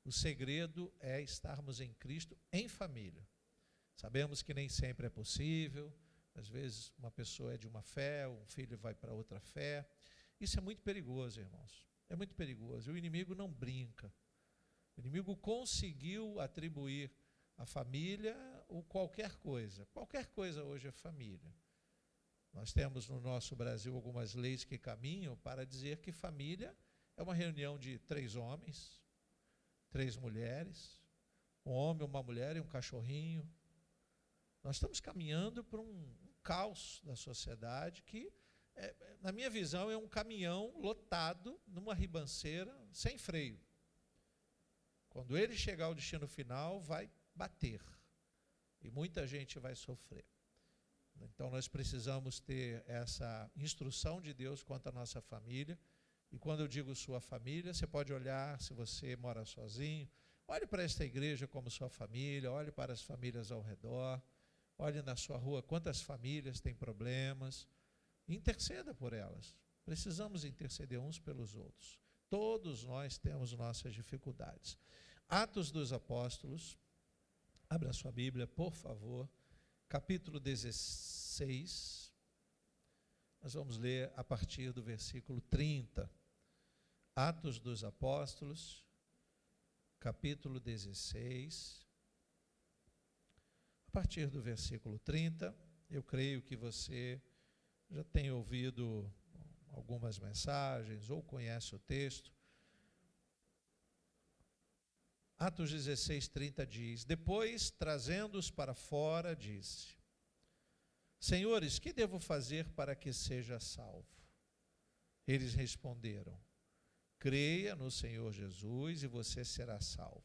O segredo é estarmos em Cristo em família. Sabemos que nem sempre é possível, às vezes uma pessoa é de uma fé, um filho vai para outra fé. Isso é muito perigoso, irmãos. É muito perigoso. O inimigo não brinca. O inimigo conseguiu atribuir à família ou qualquer coisa. Qualquer coisa hoje é família. Nós temos no nosso Brasil algumas leis que caminham para dizer que família é uma reunião de 3 homens, 3 mulheres, um homem, uma mulher e um cachorrinho. Nós estamos caminhando para um caos da sociedade que, na minha visão, é um caminhão lotado numa ribanceira sem freio. Quando ele chegar ao destino final, vai bater. E muita gente vai sofrer. Então, nós precisamos ter essa instrução de Deus quanto à nossa família. E quando eu digo sua família, você pode olhar, se você mora sozinho, olhe para esta igreja como sua família, olhe para as famílias ao redor, olhe na sua rua quantas famílias têm problemas, interceda por elas. Precisamos interceder uns pelos outros. Todos nós temos nossas dificuldades. Atos dos Apóstolos, abra sua Bíblia, por favor, capítulo 16, nós vamos ler a partir do versículo 30. Atos dos Apóstolos, capítulo 16, a partir do versículo 30, eu creio que você já tem ouvido algumas mensagens ou conhece o texto. Atos 16, 30 diz: depois, trazendo-os para fora, disse: Senhores, que devo fazer para que seja salvo? Eles responderam: creia no Senhor Jesus e você será salvo,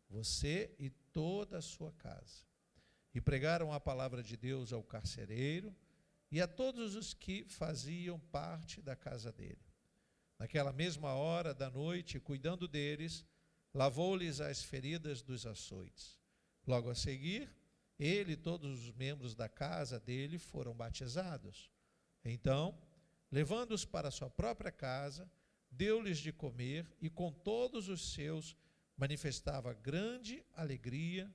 você e toda a sua casa. E pregaram a palavra de Deus ao carcereiro e a todos os que faziam parte da casa dele. Naquela mesma hora da noite, cuidando deles, lavou-lhes as feridas dos açoites. Logo a seguir, ele e todos os membros da casa dele foram batizados. Então, levando-os para sua própria casa, deu-lhes de comer e com todos os seus manifestava grande alegria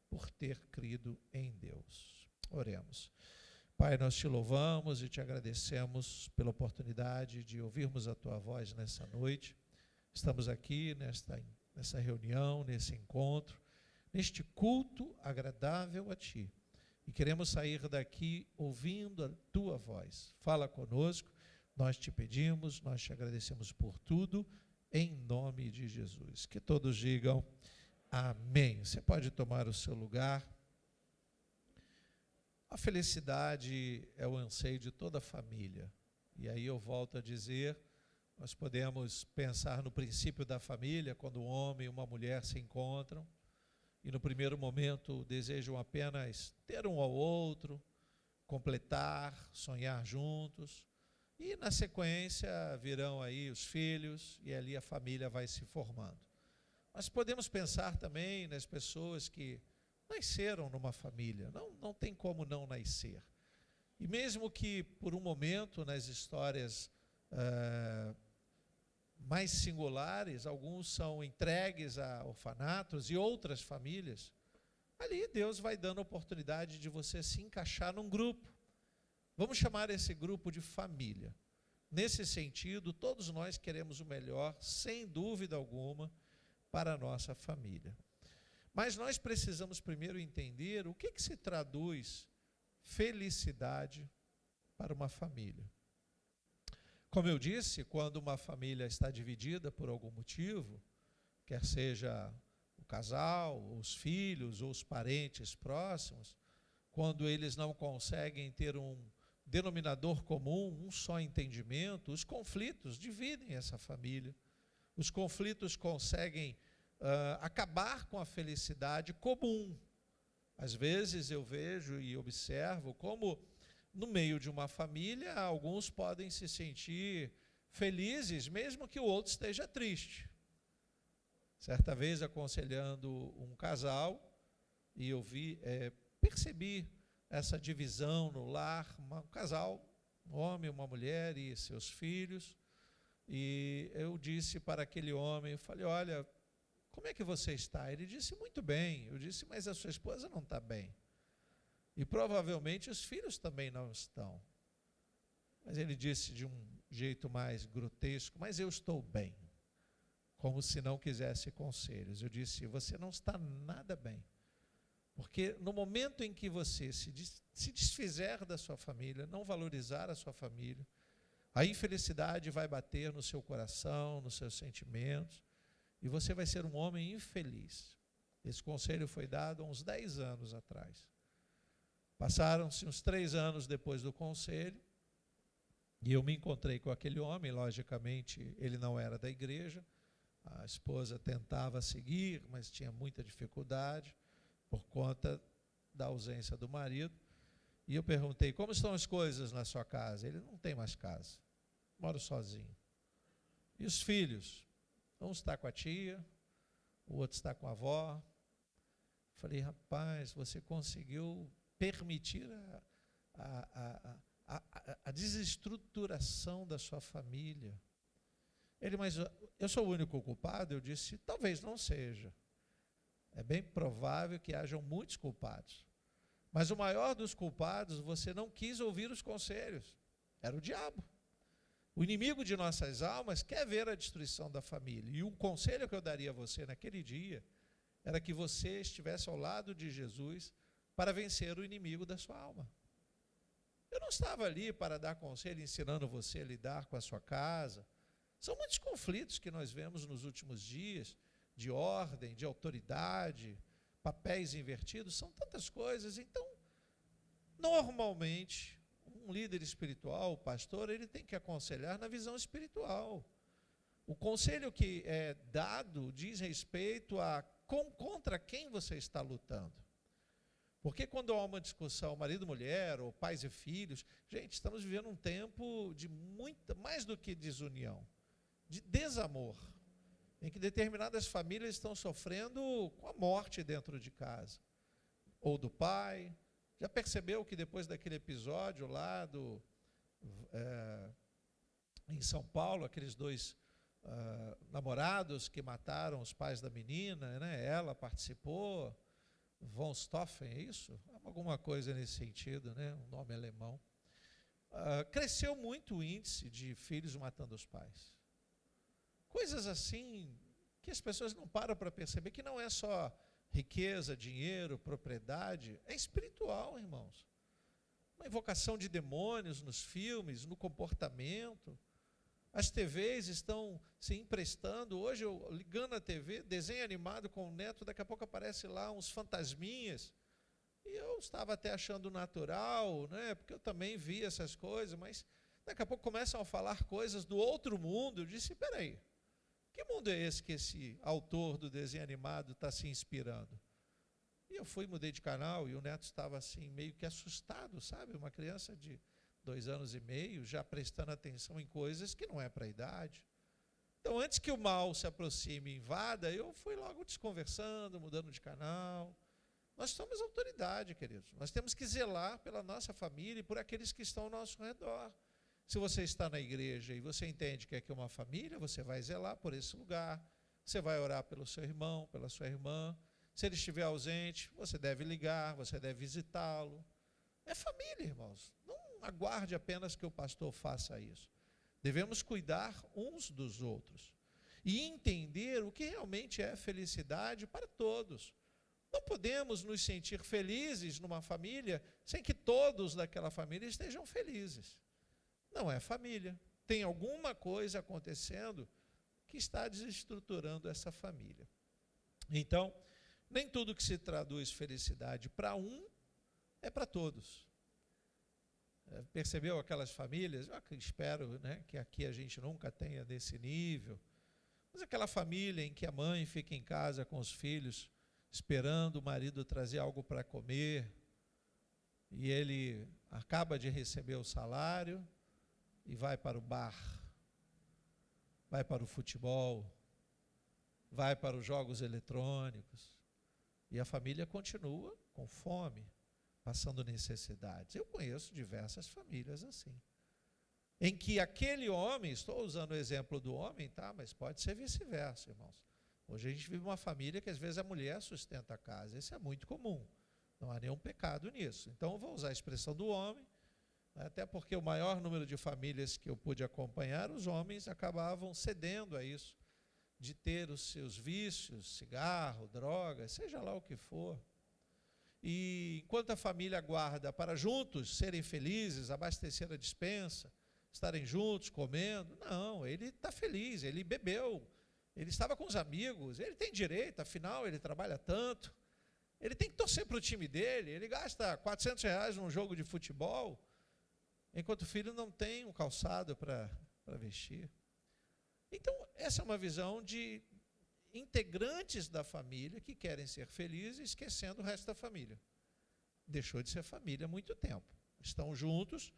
por ter crido em Deus. Oremos. Pai, nós te louvamos e te agradecemos pela oportunidade de ouvirmos a tua voz nessa noite. Estamos aqui nessa reunião, nesse encontro, neste culto agradável a ti. E queremos sair daqui ouvindo a tua voz. Fala conosco, nós te pedimos, nós te agradecemos por tudo, em nome de Jesus. Que todos digam amém. Você pode tomar o seu lugar. A felicidade é o anseio de toda a família. E aí eu volto a dizer, nós podemos pensar no princípio da família, quando um homem e uma mulher se encontram, e no primeiro momento desejam apenas ter um ao outro, completar, sonhar juntos, e na sequência virão aí os filhos, e ali a família vai se formando. Mas podemos pensar também nas pessoas que nasceram numa família, não tem como não nascer. E mesmo que por um momento nas histórias mais singulares, alguns são entregues a orfanatos e outras famílias, ali Deus vai dando a oportunidade de você se encaixar num grupo. Vamos chamar esse grupo de família. Nesse sentido, todos nós queremos o melhor, sem dúvida alguma, para a nossa família. Mas nós precisamos primeiro entender o que se traduz felicidade para uma família. Como eu disse, quando uma família está dividida por algum motivo, quer seja o casal, os filhos ou os parentes próximos, quando eles não conseguem ter um denominador comum, um só entendimento, os conflitos dividem essa família. Os conflitos conseguem acabar com a felicidade comum. Às vezes eu vejo e observo como no meio de uma família alguns podem se sentir felizes mesmo que o outro esteja triste. Certa vez aconselhando um casal e eu percebi essa divisão no lar, um casal, um homem, uma mulher e seus filhos, e eu disse para aquele homem, eu falei, olha, como é que você está? Ele disse, muito bem. Eu disse, mas a sua esposa não está bem. E provavelmente os filhos também não estão. Mas ele disse de um jeito mais grotesco, mas eu estou bem. Como se não quisesse conselhos. Eu disse, você não está nada bem. Porque no momento em que você se desfizer da sua família, não valorizar a sua família, a infelicidade vai bater no seu coração, nos seus sentimentos, e você vai ser um homem infeliz. Esse conselho foi dado há uns 10 anos atrás. Passaram-se uns 3 anos depois do conselho, e eu me encontrei com aquele homem. Logicamente, ele não era da igreja, a esposa tentava seguir, mas tinha muita dificuldade por conta da ausência do marido. E eu perguntei, como estão as coisas na sua casa? Ele não tem mais casa, mora sozinho. E os filhos? Um está com a tia, o outro está com a avó. Falei, rapaz, você conseguiu permitir a desestruturação da sua família. Ele, mas eu sou o único culpado? Eu disse, talvez não seja. É bem provável que hajam muitos culpados. Mas o maior dos culpados, você não quis ouvir os conselhos. Era o diabo. O inimigo de nossas almas quer ver a destruição da família. E o conselho que eu daria a você naquele dia era que você estivesse ao lado de Jesus para vencer o inimigo da sua alma. Eu não estava ali para dar conselho ensinando você a lidar com a sua casa. São muitos conflitos que nós vemos nos últimos dias, de ordem, de autoridade, papéis invertidos, são tantas coisas. Então, normalmente, um líder espiritual, o pastor, ele tem que aconselhar na visão espiritual. O conselho que é dado diz respeito a contra quem você está lutando. Porque quando há uma discussão marido e mulher, ou pais e filhos, gente, estamos vivendo um tempo de muita, mais do que desunião, de desamor, em que determinadas famílias estão sofrendo com a morte dentro de casa, ou do pai. Já percebeu que depois daquele episódio lá em São Paulo, aqueles 2 namorados que mataram os pais da menina, né? Ela participou, von Stoffen, é isso? Alguma coisa nesse sentido, né? Um nome alemão. Cresceu muito o índice de filhos matando os pais. Coisas assim que as pessoas não param para perceber, que não é só riqueza, dinheiro, propriedade, é espiritual, irmãos. Uma invocação de demônios nos filmes, no comportamento. As TVs estão se emprestando. Hoje, eu ligando a TV, desenho animado com o neto, daqui a pouco aparece lá uns fantasminhas. E eu estava até achando natural, né? Porque eu também vi essas coisas, mas daqui a pouco começam a falar coisas do outro mundo. Eu disse, peraí, que mundo é esse que esse autor do desenho animado está se inspirando? E eu mudei de canal, e o neto estava assim, meio que assustado, sabe? Uma criança de 2 anos e meio, já prestando atenção em coisas que não é para a idade. Então, antes que o mal se aproxime e invada, eu fui logo desconversando, mudando de canal. Nós somos autoridade, queridos. Nós temos que zelar pela nossa família e por aqueles que estão ao nosso redor. Se você está na igreja e você entende que aqui é uma família, você vai zelar por esse lugar. Você vai orar pelo seu irmão, pela sua irmã. Se ele estiver ausente, você deve ligar, você deve visitá-lo. É família, irmãos. Não aguarde apenas que o pastor faça isso. Devemos cuidar uns dos outros e entender o que realmente é felicidade para todos. Não podemos nos sentir felizes numa família sem que todos daquela família estejam felizes. Não é família. Tem alguma coisa acontecendo que está desestruturando essa família. Então, nem tudo que se traduz felicidade para um é para todos. Percebeu aquelas famílias? Eu espero, né, que aqui a gente nunca tenha desse nível. Mas aquela família em que a mãe fica em casa com os filhos, esperando o marido trazer algo para comer, e ele acaba de receber o salário e vai para o bar, vai para o futebol, vai para os jogos eletrônicos, e a família continua com fome, passando necessidades. Eu conheço diversas famílias assim, em que aquele homem, estou usando o exemplo do homem, tá? Mas pode ser vice-versa, irmãos. Hoje a gente vive uma família que às vezes a mulher sustenta a casa. Isso é muito comum. Não há nenhum pecado nisso. Então eu vou usar a expressão do homem, até porque o maior número de famílias que eu pude acompanhar, os homens acabavam cedendo a isso, de ter os seus vícios, cigarro, droga, seja lá o que for. E enquanto a família aguarda para juntos serem felizes, abastecer a despensa, estarem juntos, comendo, não, ele está feliz, ele bebeu, ele estava com os amigos, ele tem direito, afinal ele trabalha tanto, ele tem que torcer para o time dele, ele gasta R$ 400 num jogo de futebol, enquanto o filho não tem um calçado para vestir. Então, essa é uma visão de integrantes da família que querem ser felizes, esquecendo o resto da família. Deixou de ser família há muito tempo. Estão juntos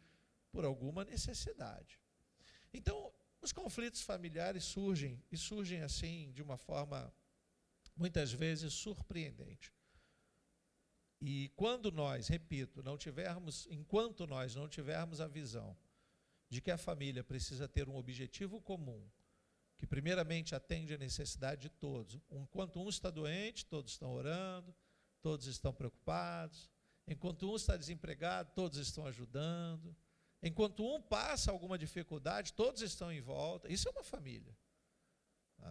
por alguma necessidade. Então, os conflitos familiares surgem, e surgem assim, de uma forma, muitas vezes, surpreendente. E quando nós, repito, enquanto nós não tivermos a visão de que a família precisa ter um objetivo comum, que primeiramente atende à necessidade de todos. Enquanto um está doente, todos estão orando, todos estão preocupados. Enquanto um está desempregado, todos estão ajudando. Enquanto um passa alguma dificuldade, todos estão em volta. Isso é uma família.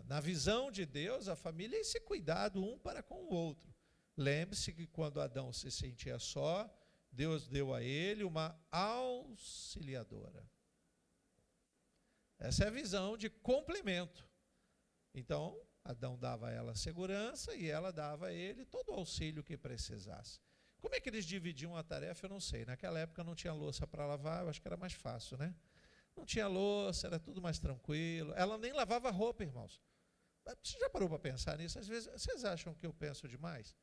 Na visão de Deus, a família é esse cuidado um para com o outro. Lembre-se que quando Adão se sentia só, Deus deu a ele uma auxiliadora. Essa é a visão de complemento. Então, Adão dava a ela segurança e ela dava a ele todo o auxílio que precisasse. Como é que eles dividiam a tarefa, eu não sei. Naquela época não tinha louça para lavar, eu acho que era mais fácil, né? Não tinha louça, era tudo mais tranquilo. Ela nem lavava roupa, irmãos. Você já parou para pensar nisso? Às vezes, vocês acham que eu penso demais?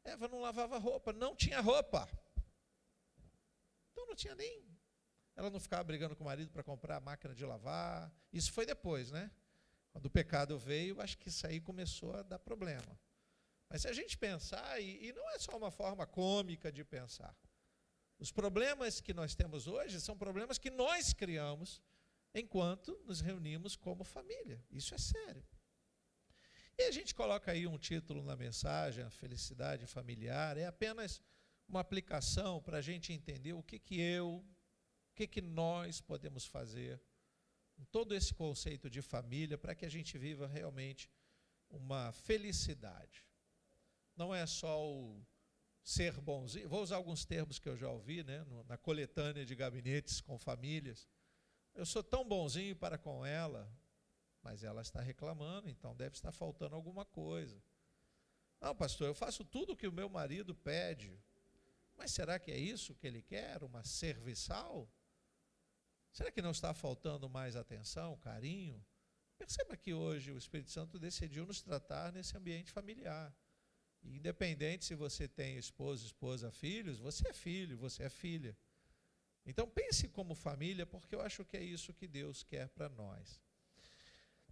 Eva não lavava roupa, não tinha roupa. Então não tinha nem... Ela não ficava brigando com o marido para comprar a máquina de lavar. Isso foi depois, né? Quando o pecado veio, acho que isso aí começou a dar problema. Mas se a gente pensar, e não é só uma forma cômica de pensar, os problemas que nós temos hoje são problemas que nós criamos enquanto nos reunimos como família. Isso é sério. E a gente coloca aí um título na mensagem, a felicidade familiar, é apenas uma aplicação para a gente entender o que nós podemos fazer com todo esse conceito de família para que a gente viva realmente uma felicidade. Não é só o ser bonzinho. Vou usar alguns termos que eu já ouvi, né, na coletânea de gabinetes com famílias. Eu sou tão bonzinho para com ela, mas ela está reclamando, então deve estar faltando alguma coisa. Não, pastor, eu faço tudo o que o meu marido pede, mas será que é isso que ele quer? Uma serviçal? Será que não está faltando mais atenção, carinho? Perceba que hoje o Espírito Santo decidiu nos tratar nesse ambiente familiar. E independente se você tem esposa, filhos, você é filho, você é filha. Então pense como família, porque eu acho que é isso que Deus quer para nós.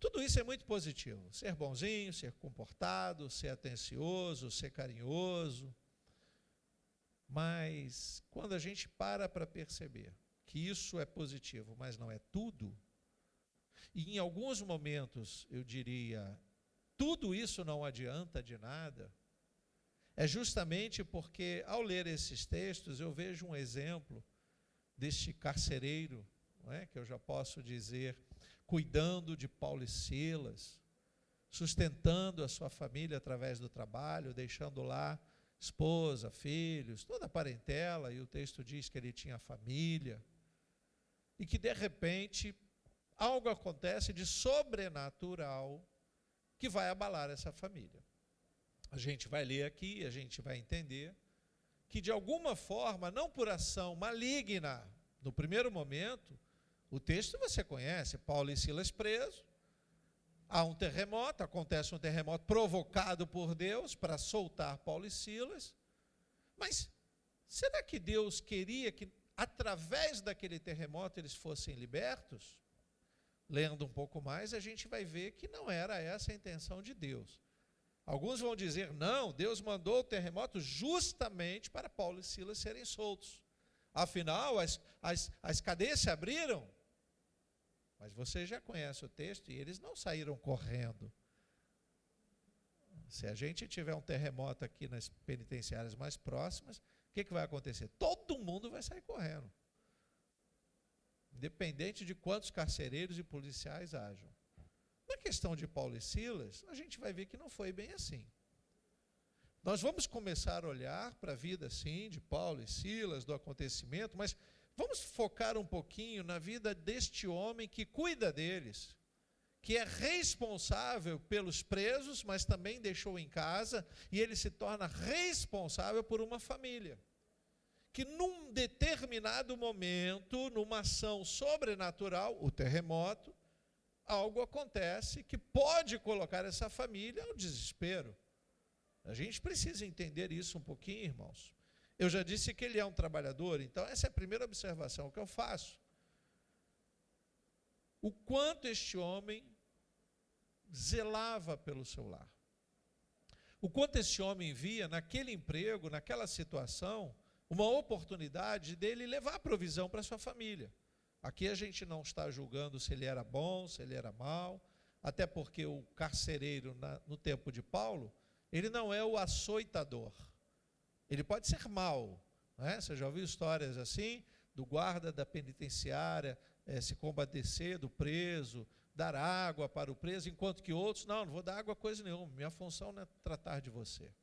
Tudo isso é muito positivo. Ser bonzinho, ser comportado, ser atencioso, ser carinhoso. Mas quando a gente para perceber que isso é positivo, mas não é tudo, e em alguns momentos, eu diria, tudo isso não adianta de nada, é justamente porque, ao ler esses textos, eu vejo um exemplo deste carcereiro, não é? Que eu já posso dizer, cuidando de Paulo e Silas, sustentando a sua família através do trabalho, deixando lá esposa, filhos, toda a parentela, e o texto diz que ele tinha família, e que de repente algo acontece de sobrenatural que vai abalar essa família. A gente vai ler aqui, a gente vai entender que de alguma forma, não por ação maligna, no primeiro momento, o texto você conhece, Paulo e Silas presos, há um terremoto, acontece um terremoto provocado por Deus para soltar Paulo e Silas, mas será que Deus queria que através daquele terremoto eles fossem libertos? Lendo um pouco mais, a gente vai ver que não era essa a intenção de Deus. Alguns vão dizer, não, Deus mandou o terremoto justamente para Paulo e Silas serem soltos. Afinal, as cadeias se abriram. Mas você já conhece o texto e eles não saíram correndo. Se a gente tiver um terremoto aqui nas penitenciárias mais próximas, o que vai acontecer? Todo mundo vai sair correndo. Independente de quantos carcereiros e policiais hajam. Na questão de Paulo e Silas, a gente vai ver que não foi bem assim. Nós vamos começar a olhar para a vida, sim, de Paulo e Silas, do acontecimento, mas vamos focar um pouquinho na vida deste homem que cuida deles, que é responsável pelos presos, mas também deixou em casa, e ele se torna responsável por uma família. Que num determinado momento, numa ação sobrenatural, o terremoto, algo acontece que pode colocar essa família ao desespero. A gente precisa entender isso um pouquinho, irmãos. Eu já disse que ele é um trabalhador, então essa é a primeira observação que eu faço. O quanto este homem zelava pelo seu lar. O quanto esse homem via naquele emprego, naquela situação, uma oportunidade dele levar provisão para sua família. Aqui a gente não está julgando se ele era bom, se ele era mau, até porque o carcereiro, no tempo de Paulo, ele não é o açoitador. Ele pode ser mau. Né? Você já ouviu histórias assim, do guarda da penitenciária se compadecer do preso, dar água para o preso, enquanto que outros, não vou dar água coisa nenhuma, minha função não é tratar de você.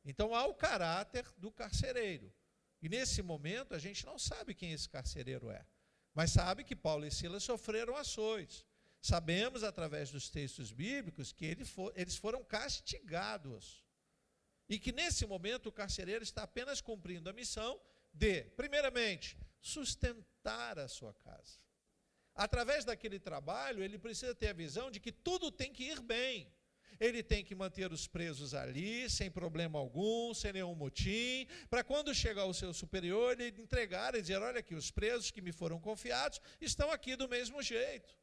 Então há o caráter do carcereiro. E nesse momento a gente não sabe quem esse carcereiro é, mas sabe que Paulo e Silas sofreram açoites. Sabemos através dos textos bíblicos que eles foram castigados. E que nesse momento o carcereiro está apenas cumprindo a missão de, primeiramente, sustentar a sua casa. Através daquele trabalho, ele precisa ter a visão de que tudo tem que ir bem. Ele tem que manter os presos ali, sem problema algum, sem nenhum motim, para quando chegar o seu superior, ele entregar e dizer, olha aqui, os presos que me foram confiados estão aqui do mesmo jeito.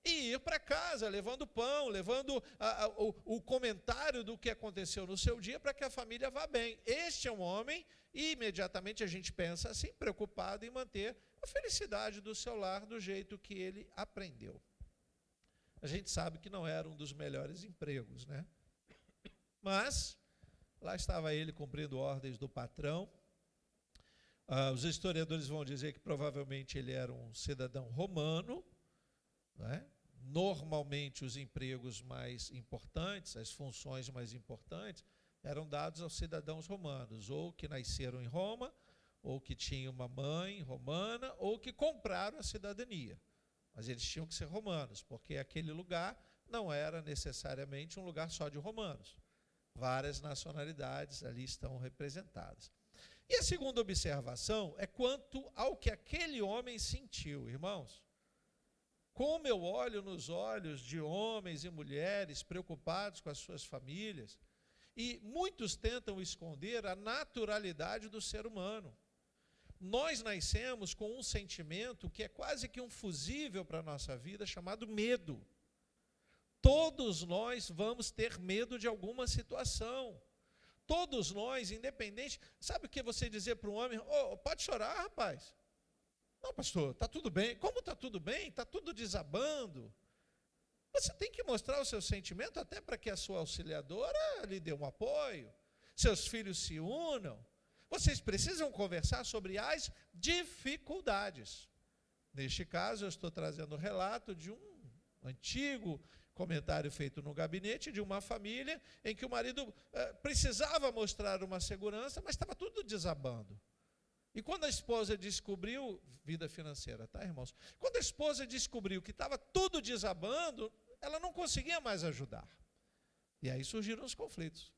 E ir para casa, levando pão, levando o comentário do que aconteceu no seu dia, para que a família vá bem. Este é um homem, e imediatamente a gente pensa assim, preocupado em manter a felicidade do seu lar do jeito que ele aprendeu. A gente sabe que não era um dos melhores empregos, né? Mas lá estava ele cumprindo ordens do patrão. Os historiadores vão dizer que provavelmente ele era um cidadão romano, né? Normalmente os empregos mais importantes, as funções mais importantes, eram dados aos cidadãos romanos, ou que nasceram em Roma, ou que tinham uma mãe romana, ou que compraram a cidadania. Mas eles tinham que ser romanos, porque aquele lugar não era necessariamente um lugar só de romanos. Várias nacionalidades ali estão representadas. E a segunda observação é quanto ao que aquele homem sentiu, irmãos. Como eu olho nos olhos de homens e mulheres preocupados com as suas famílias, e muitos tentam esconder a naturalidade do ser humano. Nós nascemos com um sentimento que é quase que um fusível para a nossa vida, chamado medo. Todos nós vamos ter medo de alguma situação. Todos nós, independente... Sabe o que você dizer para um homem? Pode chorar, rapaz. Não, pastor, está tudo bem. Como está tudo bem? Está tudo desabando. Você tem que mostrar o seu sentimento até para que a sua auxiliadora lhe dê um apoio. Seus filhos se unam. Vocês precisam conversar sobre as dificuldades. Neste caso, eu estou trazendo o relato de um antigo comentário feito no gabinete de uma família em que o marido precisava mostrar uma segurança, mas estava tudo desabando. E quando a esposa descobriu, vida financeira, tá, irmãos? Quando a esposa descobriu que estava tudo desabando, ela não conseguia mais ajudar. E aí surgiram os conflitos.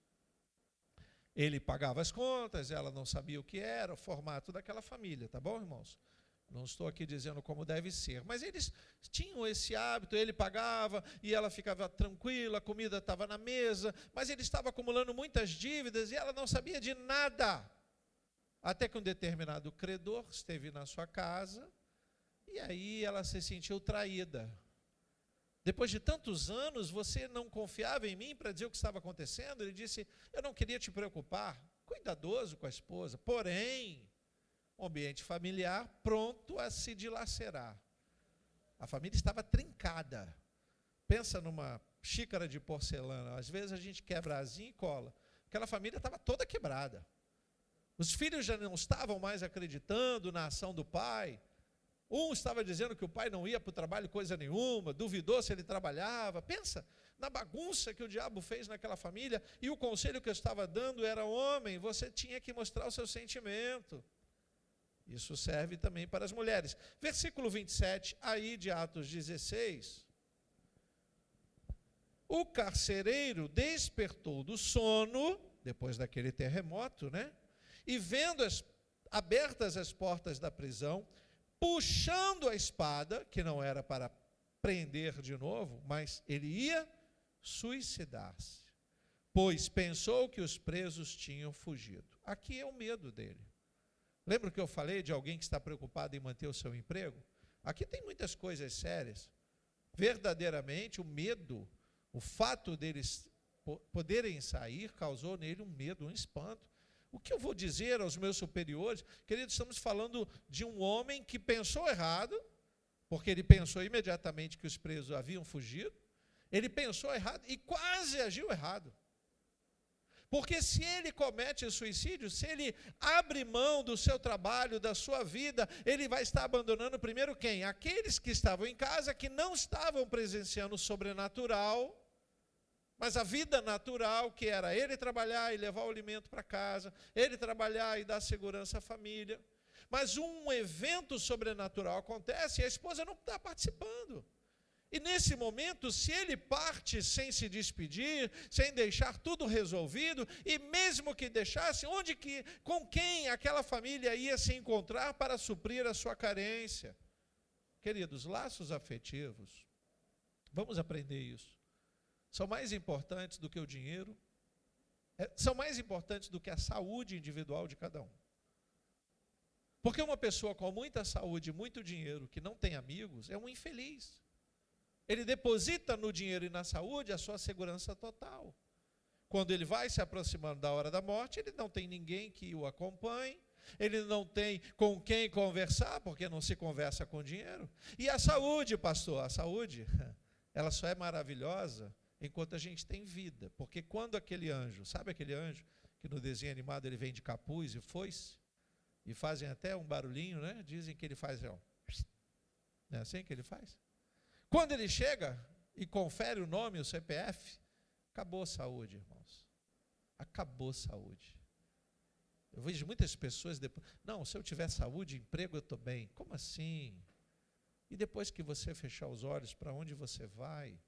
Ele pagava as contas, ela não sabia o que era, o formato daquela família, tá bom, irmãos? Não estou aqui dizendo como deve ser, mas eles tinham esse hábito, ele pagava e ela ficava tranquila, a comida estava na mesa, mas ele estava acumulando muitas dívidas e ela não sabia de nada. Até que um determinado credor esteve na sua casa e aí ela se sentiu traída. Depois de tantos anos, você não confiava em mim para dizer o que estava acontecendo? Ele disse, eu não queria te preocupar, cuidadoso com a esposa, porém, o ambiente familiar pronto a se dilacerar. A família estava trincada. Pensa numa xícara de porcelana. Às vezes a gente quebra a asinha e cola. Aquela família estava toda quebrada. Os filhos já não estavam mais acreditando na ação do pai. Um estava dizendo que o pai não ia para o trabalho coisa nenhuma, duvidou se ele trabalhava. Pensa na bagunça que o diabo fez naquela família, e o conselho que eu estava dando era: homem, você tinha que mostrar o seu sentimento. Isso serve também para as mulheres. Versículo 27, aí de Atos 16. O carcereiro despertou do sono, depois daquele terremoto, né? E vendo abertas as portas da prisão, puxando a espada, que não era para prender de novo, mas ele ia suicidar-se, pois pensou que os presos tinham fugido. Aqui é o medo dele. Lembra que eu falei de alguém que está preocupado em manter o seu emprego? Aqui tem muitas coisas sérias. Verdadeiramente, o medo, o fato deles poderem sair, causou nele um medo, um espanto. O que eu vou dizer aos meus superiores? Queridos, estamos falando de um homem que pensou errado, porque ele pensou imediatamente que os presos haviam fugido. Ele pensou errado e quase agiu errado. Porque se ele comete suicídio, se ele abre mão do seu trabalho, da sua vida, ele vai estar abandonando primeiro quem? Aqueles que estavam em casa, que não estavam presenciando o sobrenatural, mas a vida natural, que era ele trabalhar e levar o alimento para casa, ele trabalhar e dar segurança à família. Mas um evento sobrenatural acontece e a esposa não está participando. E nesse momento, se ele parte sem se despedir, sem deixar tudo resolvido, e mesmo que deixasse, com quem aquela família ia se encontrar para suprir a sua carência? Queridos, laços afetivos, vamos aprender isso. São mais importantes do que o dinheiro, são mais importantes do que a saúde individual de cada um. Porque uma pessoa com muita saúde e muito dinheiro, que não tem amigos, é um infeliz. Ele deposita no dinheiro e na saúde a sua segurança total. Quando ele vai se aproximando da hora da morte, ele não tem ninguém que o acompanhe, ele não tem com quem conversar, porque não se conversa com dinheiro. E a saúde, pastor, a saúde, ela só é maravilhosa enquanto a gente tem vida. Porque quando aquele anjo, sabe aquele anjo que no desenho animado ele vem de capuz e foice, e fazem até um barulhinho, né? Dizem que ele faz, não é assim que ele faz? Quando ele chega e confere o nome, o CPF, acabou a saúde, irmãos. Acabou a saúde. Eu vejo muitas pessoas depois, não, se eu tiver saúde, emprego, eu estou bem. Como assim? E depois que você fechar os olhos, para onde você vai?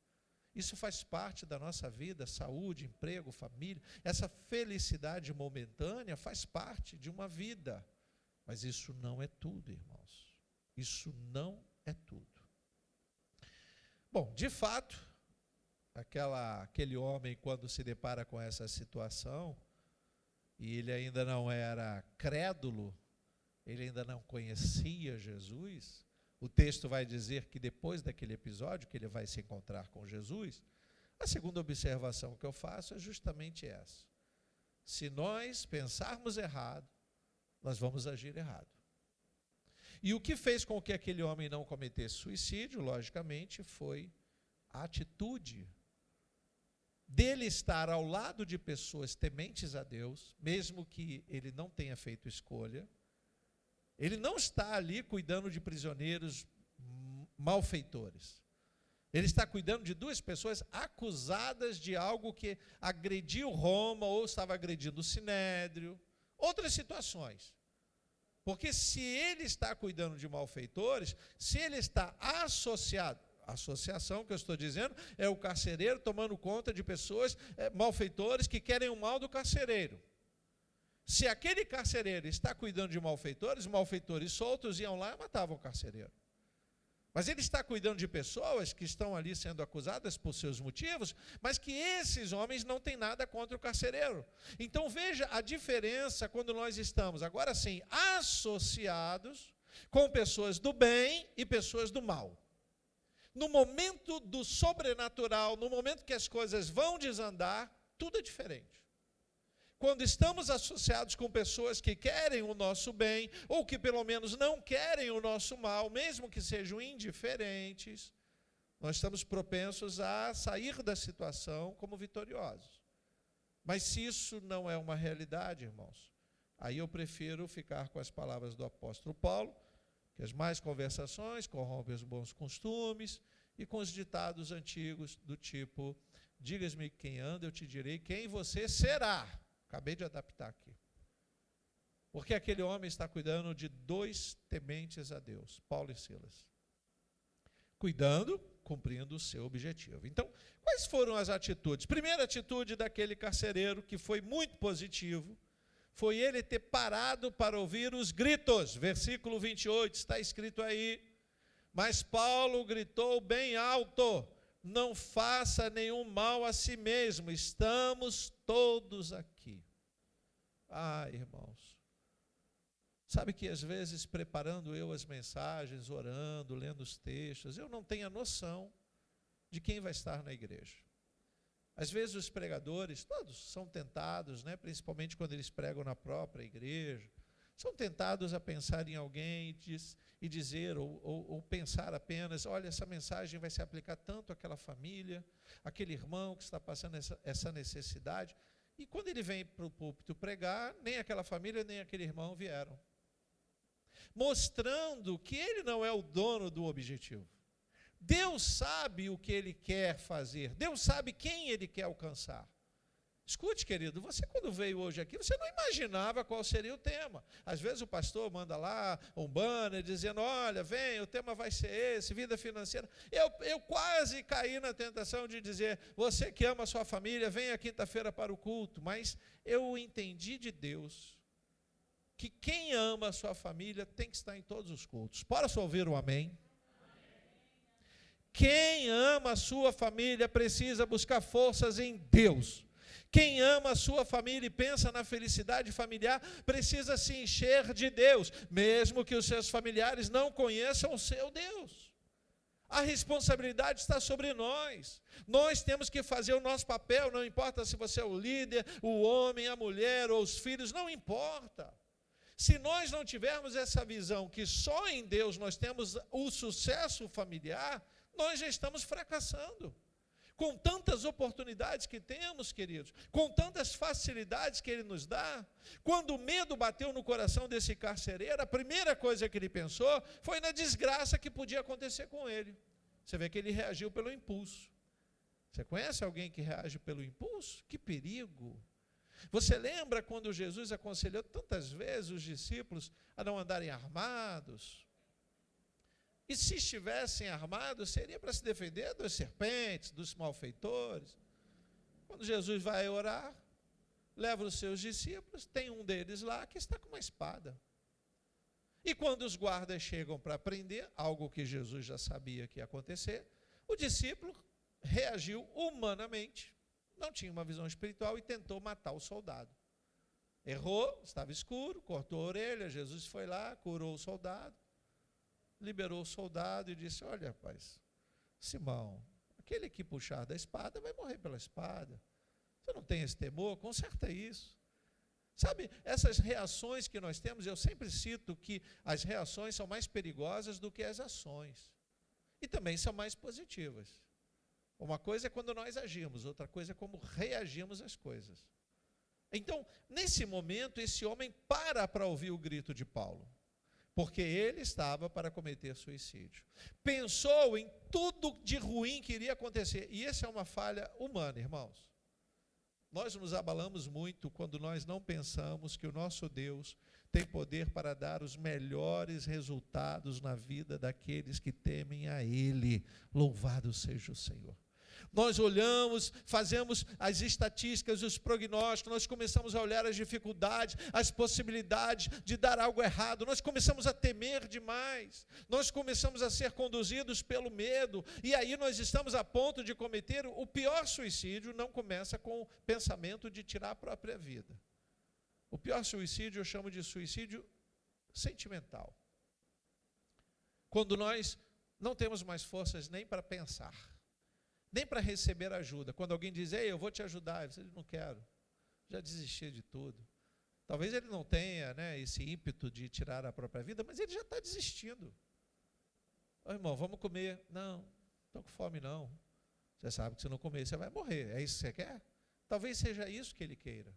Isso faz parte da nossa vida, saúde, emprego, família. Essa felicidade momentânea faz parte de uma vida. Mas isso não é tudo, irmãos. Isso não é tudo. Bom, de fato, aquele homem, quando se depara com essa situação, e ele ainda não era crédulo, ele ainda não conhecia Jesus, o texto vai dizer que depois daquele episódio, que ele vai se encontrar com Jesus, a segunda observação que eu faço é justamente essa. Se nós pensarmos errado, nós vamos agir errado. E o que fez com que aquele homem não cometesse suicídio, logicamente, foi a atitude dele estar ao lado de pessoas tementes a Deus, mesmo que ele não tenha feito escolha. Ele não está ali cuidando de prisioneiros malfeitores. Ele está cuidando de duas pessoas acusadas de algo que agrediu Roma ou estava agredindo o Sinédrio. Outras situações. Porque se ele está cuidando de malfeitores, se ele está associado, a associação que eu estou dizendo é o carcereiro tomando conta de pessoas malfeitores que querem o mal do carcereiro. Se aquele carcereiro está cuidando de malfeitores, malfeitores soltos iam lá e matavam o carcereiro. Mas ele está cuidando de pessoas que estão ali sendo acusadas por seus motivos, mas que esses homens não têm nada contra o carcereiro. Então veja a diferença quando nós estamos, agora sim, associados com pessoas do bem e pessoas do mal. No momento do sobrenatural, no momento que as coisas vão desandar, tudo é diferente. Quando estamos associados com pessoas que querem o nosso bem, ou que pelo menos não querem o nosso mal, mesmo que sejam indiferentes, nós estamos propensos a sair da situação como vitoriosos. Mas se isso não é uma realidade, irmãos, aí eu prefiro ficar com as palavras do apóstolo Paulo, que as más conversações corrompem os bons costumes, e com os ditados antigos do tipo, digas-me quem anda, eu te direi quem você será. Acabei de adaptar aqui. Porque aquele homem está cuidando de 2 tementes a Deus, Paulo e Silas. Cuidando, cumprindo o seu objetivo. Então, quais foram as atitudes? Primeira atitude daquele carcereiro, que foi muito positivo, foi ele ter parado para ouvir os gritos. Versículo 28, está escrito aí. Mas Paulo gritou bem alto, não faça nenhum mal a si mesmo, estamos todos aqui. Irmãos, sabe que às vezes preparando eu as mensagens, orando, lendo os textos, eu não tenho a noção de quem vai estar na igreja. Às vezes os pregadores, todos são tentados, né, principalmente quando eles pregam na própria igreja, são tentados a pensar em alguém e dizer, ou pensar apenas, olha, essa mensagem vai se aplicar tanto àquela família, àquele irmão que está passando essa necessidade. E quando ele vem para o púlpito pregar, nem aquela família, nem aquele irmão vieram. Mostrando que ele não é o dono do objetivo. Deus sabe o que ele quer fazer, Deus sabe quem ele quer alcançar. Escute, querido, você quando veio hoje aqui, você não imaginava qual seria o tema. Às vezes o pastor manda lá um banner dizendo, olha, vem, o tema vai ser esse, vida financeira. Eu quase caí na tentação de dizer, você que ama a sua família, venha quinta-feira para o culto. Mas eu entendi de Deus que quem ama a sua família tem que estar em todos os cultos. Posso ouvir um amém? Quem ama a sua família precisa buscar forças em Deus. Quem ama a sua família e pensa na felicidade familiar, precisa se encher de Deus, mesmo que os seus familiares não conheçam o seu Deus. A responsabilidade está sobre nós. Nós temos que fazer o nosso papel, não importa se você é o líder, o homem, a mulher ou os filhos, não importa. Se nós não tivermos essa visão que só em Deus nós temos o sucesso familiar, nós já estamos fracassando. Com tantas oportunidades que temos, queridos, com tantas facilidades que Ele nos dá, quando o medo bateu no coração desse carcereiro, a primeira coisa que ele pensou foi na desgraça que podia acontecer com ele. Você vê que ele reagiu pelo impulso. Você conhece alguém que reage pelo impulso? Que perigo! Você lembra quando Jesus aconselhou tantas vezes os discípulos a não andarem armados? E se estivessem armados, seria para se defender das serpentes, dos malfeitores. Quando Jesus vai orar, leva os seus discípulos, tem um deles lá que está com uma espada. E quando os guardas chegam para prender, algo que Jesus já sabia que ia acontecer, o discípulo reagiu humanamente, não tinha uma visão espiritual e tentou matar o soldado. Errou, estava escuro, cortou a orelha, Jesus foi lá, curou o soldado. Liberou o soldado e disse, olha, rapaz, Simão, aquele que puxar da espada vai morrer pela espada. Você não tem esse temor? Conserta isso. Sabe, essas reações que nós temos, eu sempre cito que as reações são mais perigosas do que as ações. E também são mais positivas. Uma coisa é quando nós agimos, outra coisa é como reagimos às coisas. Então, nesse momento, esse homem para ouvir o grito de Paulo. Porque ele estava para cometer suicídio. Pensou em tudo de ruim que iria acontecer. E essa é uma falha humana, irmãos. Nós nos abalamos muito quando nós não pensamos que o nosso Deus tem poder para dar os melhores resultados na vida daqueles que temem a Ele. Louvado seja o Senhor. Nós olhamos, fazemos as estatísticas, os prognósticos, nós começamos a olhar as dificuldades, as possibilidades de dar algo errado, nós começamos a temer demais, nós começamos a ser conduzidos pelo medo, e aí nós estamos a ponto de cometer o pior suicídio. Não começa com o pensamento de tirar a própria vida. O pior suicídio eu chamo de suicídio sentimental. Quando nós não temos mais forças nem para pensar, nem para receber ajuda. Quando alguém diz, ei, eu vou te ajudar, eu digo, não quero, já desisti de tudo. Talvez ele não tenha, né, esse ímpeto de tirar a própria vida, mas ele já está desistindo. Ô, irmão, vamos comer. Não, estou com fome não. Você sabe que se não comer você vai morrer, é isso que você quer? Talvez seja isso que ele queira.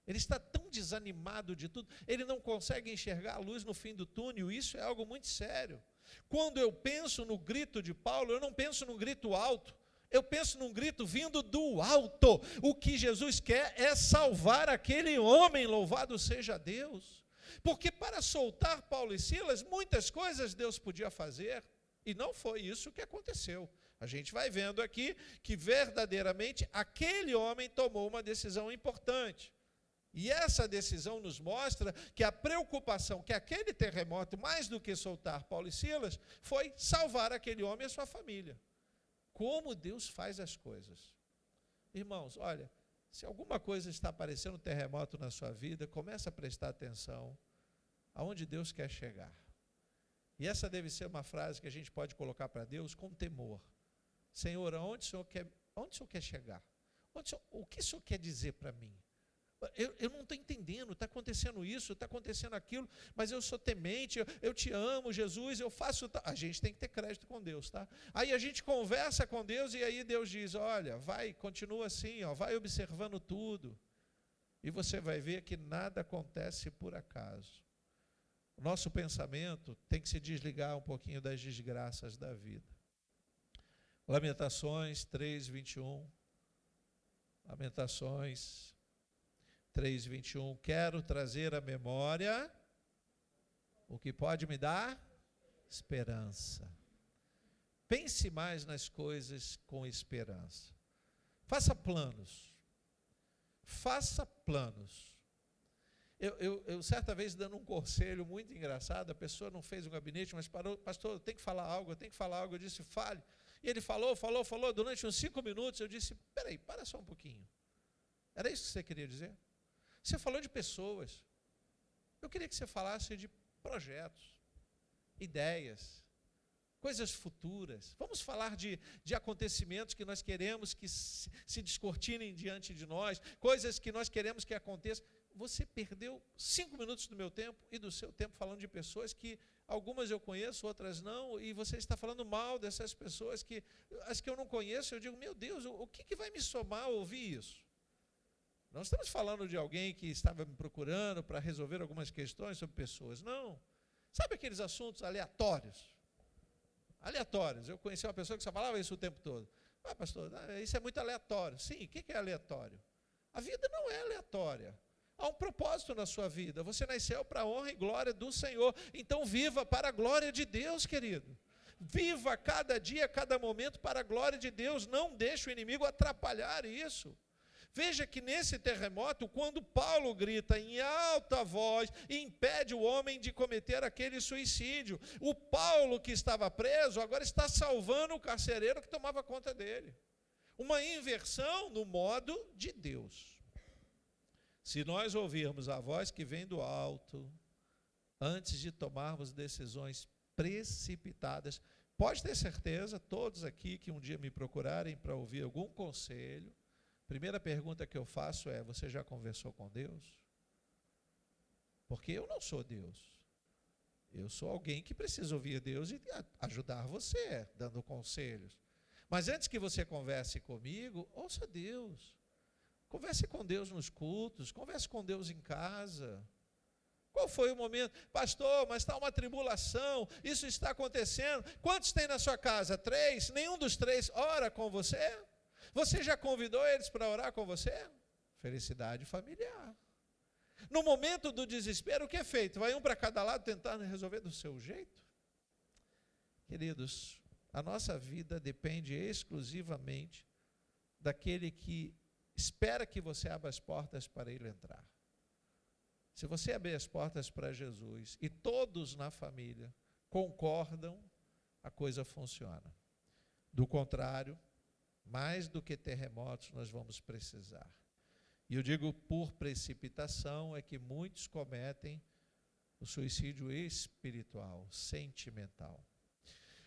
Ele está tão desanimado de tudo, ele não consegue enxergar a luz no fim do túnel, isso é algo muito sério. Quando eu penso no grito de Paulo, eu não penso num grito alto, eu penso num grito vindo do alto. O que Jesus quer é salvar aquele homem, louvado seja Deus. Porque para soltar Paulo e Silas, muitas coisas Deus podia fazer, e não foi isso que aconteceu. A gente vai vendo aqui que verdadeiramente aquele homem tomou uma decisão importante. E essa decisão nos mostra que a preocupação que aquele terremoto, mais do que soltar Paulo e Silas, foi salvar aquele homem e a sua família. Como Deus faz as coisas. Irmãos, olha, se alguma coisa está parecendo um terremoto na sua vida, comece a prestar atenção aonde Deus quer chegar. E essa deve ser uma frase que a gente pode colocar para Deus com temor. Senhor, aonde o Senhor quer chegar? O que o Senhor quer dizer para mim? Eu não estou entendendo, está acontecendo isso, está acontecendo aquilo, mas eu sou temente, eu te amo, Jesus, eu faço... A gente tem que ter crédito com Deus, tá? Aí a gente conversa com Deus e aí Deus diz, olha, continua assim, vai observando tudo. E você vai ver que nada acontece por acaso. O nosso pensamento tem que se desligar um pouquinho das desgraças da vida. Lamentações 3:21. Lamentações 3:21, quero trazer à memória o que pode me dar esperança. Pense mais nas coisas com esperança. Faça planos. Faça planos. Eu certa vez dando um conselho muito engraçado, a pessoa não fez um gabinete, mas parou, pastor, eu tenho que falar algo, eu disse, fale. E ele falou, durante uns 5 minutos, eu disse, peraí, para só um pouquinho. Era isso que você queria dizer? Você falou de pessoas. Eu queria que você falasse de projetos, ideias, coisas futuras. Vamos falar de acontecimentos que nós queremos que se descortinem diante de nós, coisas que nós queremos que aconteçam. Você perdeu 5 minutos do meu tempo e do seu tempo falando de pessoas que algumas eu conheço, outras não, e você está falando mal dessas pessoas que as que eu não conheço. Eu digo, meu Deus, o que vai me somar ouvir isso? Não estamos falando de alguém que estava me procurando para resolver algumas questões sobre pessoas, não. Sabe aqueles assuntos aleatórios? Aleatórios. Eu conheci uma pessoa que só falava isso o tempo todo. Ah, pastor, isso é muito aleatório. Sim, o que é aleatório? A vida não é aleatória. Há um propósito na sua vida. Você nasceu para a honra e glória do Senhor. Então viva para a glória de Deus, querido. Viva cada dia, cada momento para a glória de Deus. Não deixe o inimigo atrapalhar isso. Veja que nesse terremoto, quando Paulo grita em alta voz, impede o homem de cometer aquele suicídio. O Paulo que estava preso, agora está salvando o carcereiro que tomava conta dele. Uma inversão no modo de Deus. Se nós ouvirmos a voz que vem do alto, antes de tomarmos decisões precipitadas, pode ter certeza, todos aqui que um dia me procurarem para ouvir algum conselho, primeira pergunta que eu faço é, você já conversou com Deus? Porque eu não sou Deus. Eu sou alguém que precisa ouvir Deus e ajudar você, dando conselhos. Mas antes que você converse comigo, ouça Deus. Converse com Deus nos cultos, converse com Deus em casa. Qual foi o momento? Pastor, mas está uma tribulação, isso está acontecendo. Quantos tem na sua casa? 3? Nenhum dos 3 ora com você? Você já convidou eles para orar com você? Felicidade familiar. No momento do desespero, o que é feito? Vai um para cada lado tentando resolver do seu jeito? Queridos, a nossa vida depende exclusivamente daquele que espera que você abra as portas para ele entrar. Se você abrir as portas para Jesus e todos na família concordam, a coisa funciona. Do contrário, mais do que terremotos nós vamos precisar. E eu digo por precipitação é que muitos cometem o suicídio espiritual, sentimental.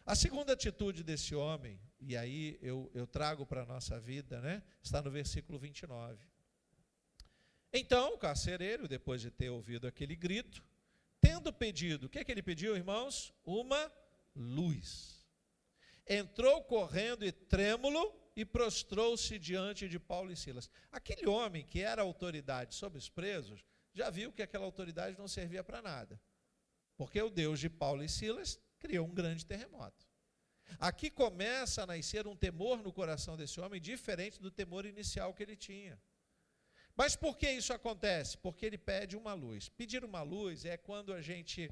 A segunda atitude desse homem, e aí eu trago para a nossa vida, né? Está no versículo 29. Então o carcereiro, depois de ter ouvido aquele grito, tendo pedido, o que é que ele pediu, irmãos? Uma luz. entrou correndo e trêmulo e prostrou-se diante de Paulo e Silas. Aquele homem que era autoridade sobre os presos, já viu que aquela autoridade não servia para nada. Porque o Deus de Paulo e Silas criou um grande terremoto. Aqui começa a nascer um temor no coração desse homem, diferente do temor inicial que ele tinha. Mas por que isso acontece? Porque ele pede uma luz. Pedir uma luz é quando a gente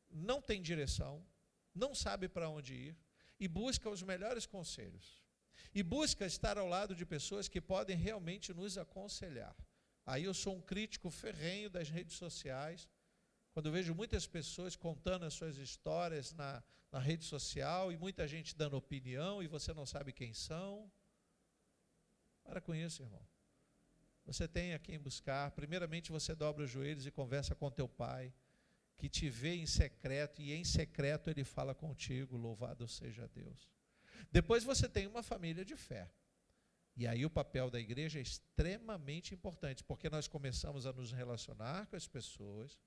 não tem direção, não sabe para onde ir, e busca os melhores conselhos. E busca estar ao lado de pessoas que podem realmente nos aconselhar. Aí eu sou um crítico ferrenho das redes sociais, quando eu vejo muitas pessoas contando as suas histórias na rede social, e muita gente dando opinião, e você não sabe quem são. Para com isso, irmão. Você tem a quem buscar. Primeiramente você dobra os joelhos e conversa com teu pai, que te vê em secreto, e em secreto ele fala contigo, louvado seja Deus. Depois você tem uma família de fé. E aí o papel da igreja é extremamente importante, porque nós começamos a nos relacionar com as pessoas,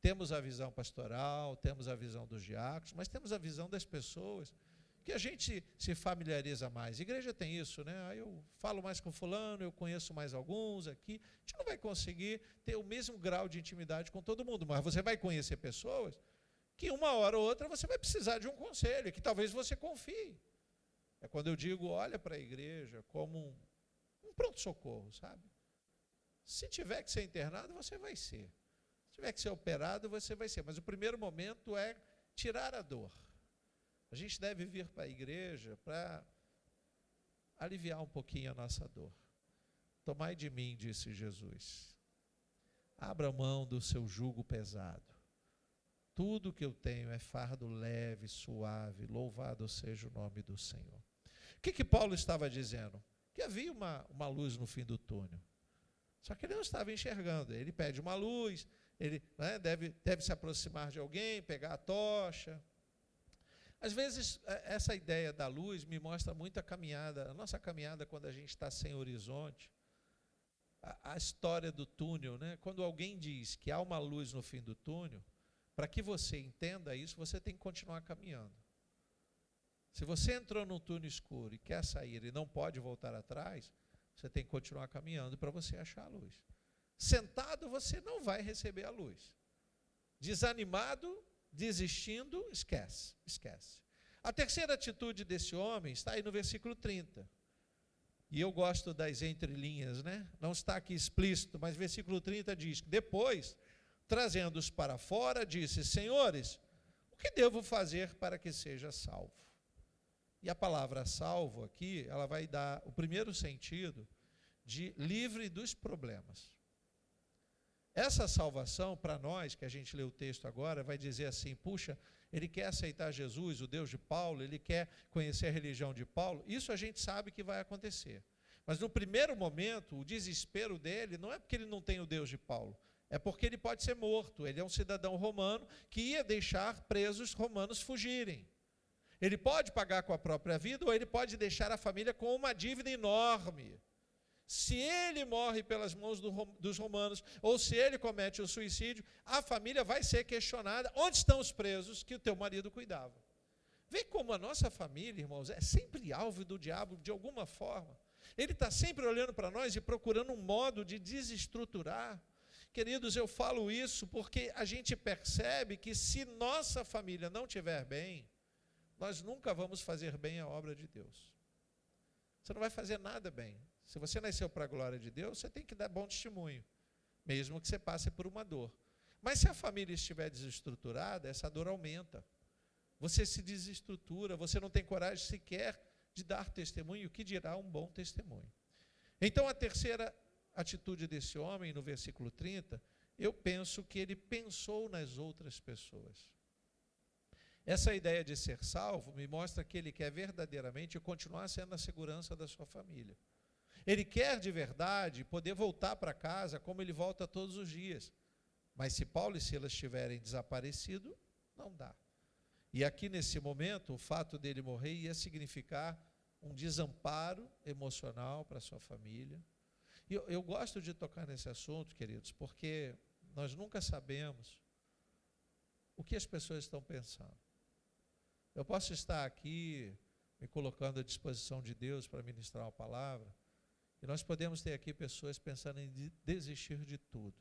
temos a visão pastoral, temos a visão dos diáconos, mas temos a visão das pessoas, que a gente se familiariza mais. A igreja tem isso, né? Aí eu falo mais com fulano, eu conheço mais alguns aqui. A gente não vai conseguir ter o mesmo grau de intimidade com todo mundo, mas você vai conhecer pessoas que uma hora ou outra você vai precisar de um conselho, que talvez você confie. É quando eu digo, olha para a igreja como um pronto-socorro, sabe? Se tiver que ser internado, você vai ser. Se tiver que ser operado, você vai ser. Mas o primeiro momento é tirar a dor. A gente deve vir para a igreja para aliviar um pouquinho a nossa dor. Tomai de mim, disse Jesus. Abra mão do seu jugo pesado. Tudo que eu tenho é fardo leve, suave, louvado seja o nome do Senhor. O que Paulo estava dizendo? Que havia uma luz no fim do túnel. Só que ele não estava enxergando. Ele pede uma luz, ele deve se aproximar de alguém, pegar a tocha. Às vezes, essa ideia da luz me mostra muito a nossa caminhada quando a gente está sem horizonte. A história do túnel, né? Quando alguém diz que há uma luz no fim do túnel, para que você entenda isso, você tem que continuar caminhando. Se você entrou num túnel escuro e quer sair e não pode voltar atrás, você tem que continuar caminhando para você achar a luz. Sentado, você não vai receber a luz. Desanimado, desistindo, esquece. A terceira atitude desse homem está aí no versículo 30. E eu gosto das entrelinhas, né? Não está aqui explícito, mas versículo 30 diz que depois, trazendo-os para fora, disse, senhores, o que devo fazer para que seja salvo? E a palavra salvo aqui, ela vai dar o primeiro sentido de livre dos problemas. Essa salvação, para nós, que a gente lê o texto agora, vai dizer assim, puxa, ele quer aceitar Jesus, o Deus de Paulo, ele quer conhecer a religião de Paulo, isso a gente sabe que vai acontecer. Mas no primeiro momento, o desespero dele não é porque ele não tem o Deus de Paulo, é porque ele pode ser morto, ele é um cidadão romano que ia deixar presos romanos fugirem. Ele pode pagar com a própria vida ou ele pode deixar a família com uma dívida enorme. Se ele morre pelas mãos dos romanos, ou se ele comete o suicídio, a família vai ser questionada. Onde estão os presos que o teu marido cuidava? Vê como a nossa família, irmãos, é sempre alvo do diabo de alguma forma. Ele está sempre olhando para nós e procurando um modo de desestruturar. Queridos, eu falo isso porque a gente percebe que se nossa família não estiver bem, nós nunca vamos fazer bem a obra de Deus. Você não vai fazer nada bem. Se você nasceu para a glória de Deus, você tem que dar bom testemunho, mesmo que você passe por uma dor. Mas se a família estiver desestruturada, essa dor aumenta. Você se desestrutura, você não tem coragem sequer de dar testemunho, o que dirá um bom testemunho. Então, a terceira atitude desse homem, no versículo 30, eu penso que ele pensou nas outras pessoas. Essa ideia de ser salvo me mostra que ele quer verdadeiramente continuar sendo a segurança da sua família. Ele quer de verdade poder voltar para casa como ele volta todos os dias. Mas se Paulo e Silas tiverem desaparecido, não dá. E aqui nesse momento, o fato dele morrer ia significar um desamparo emocional para a sua família. E eu gosto de tocar nesse assunto, queridos, porque nós nunca sabemos o que as pessoas estão pensando. Eu posso estar aqui me colocando à disposição de Deus para ministrar uma palavra. E nós podemos ter aqui pessoas pensando em desistir de tudo.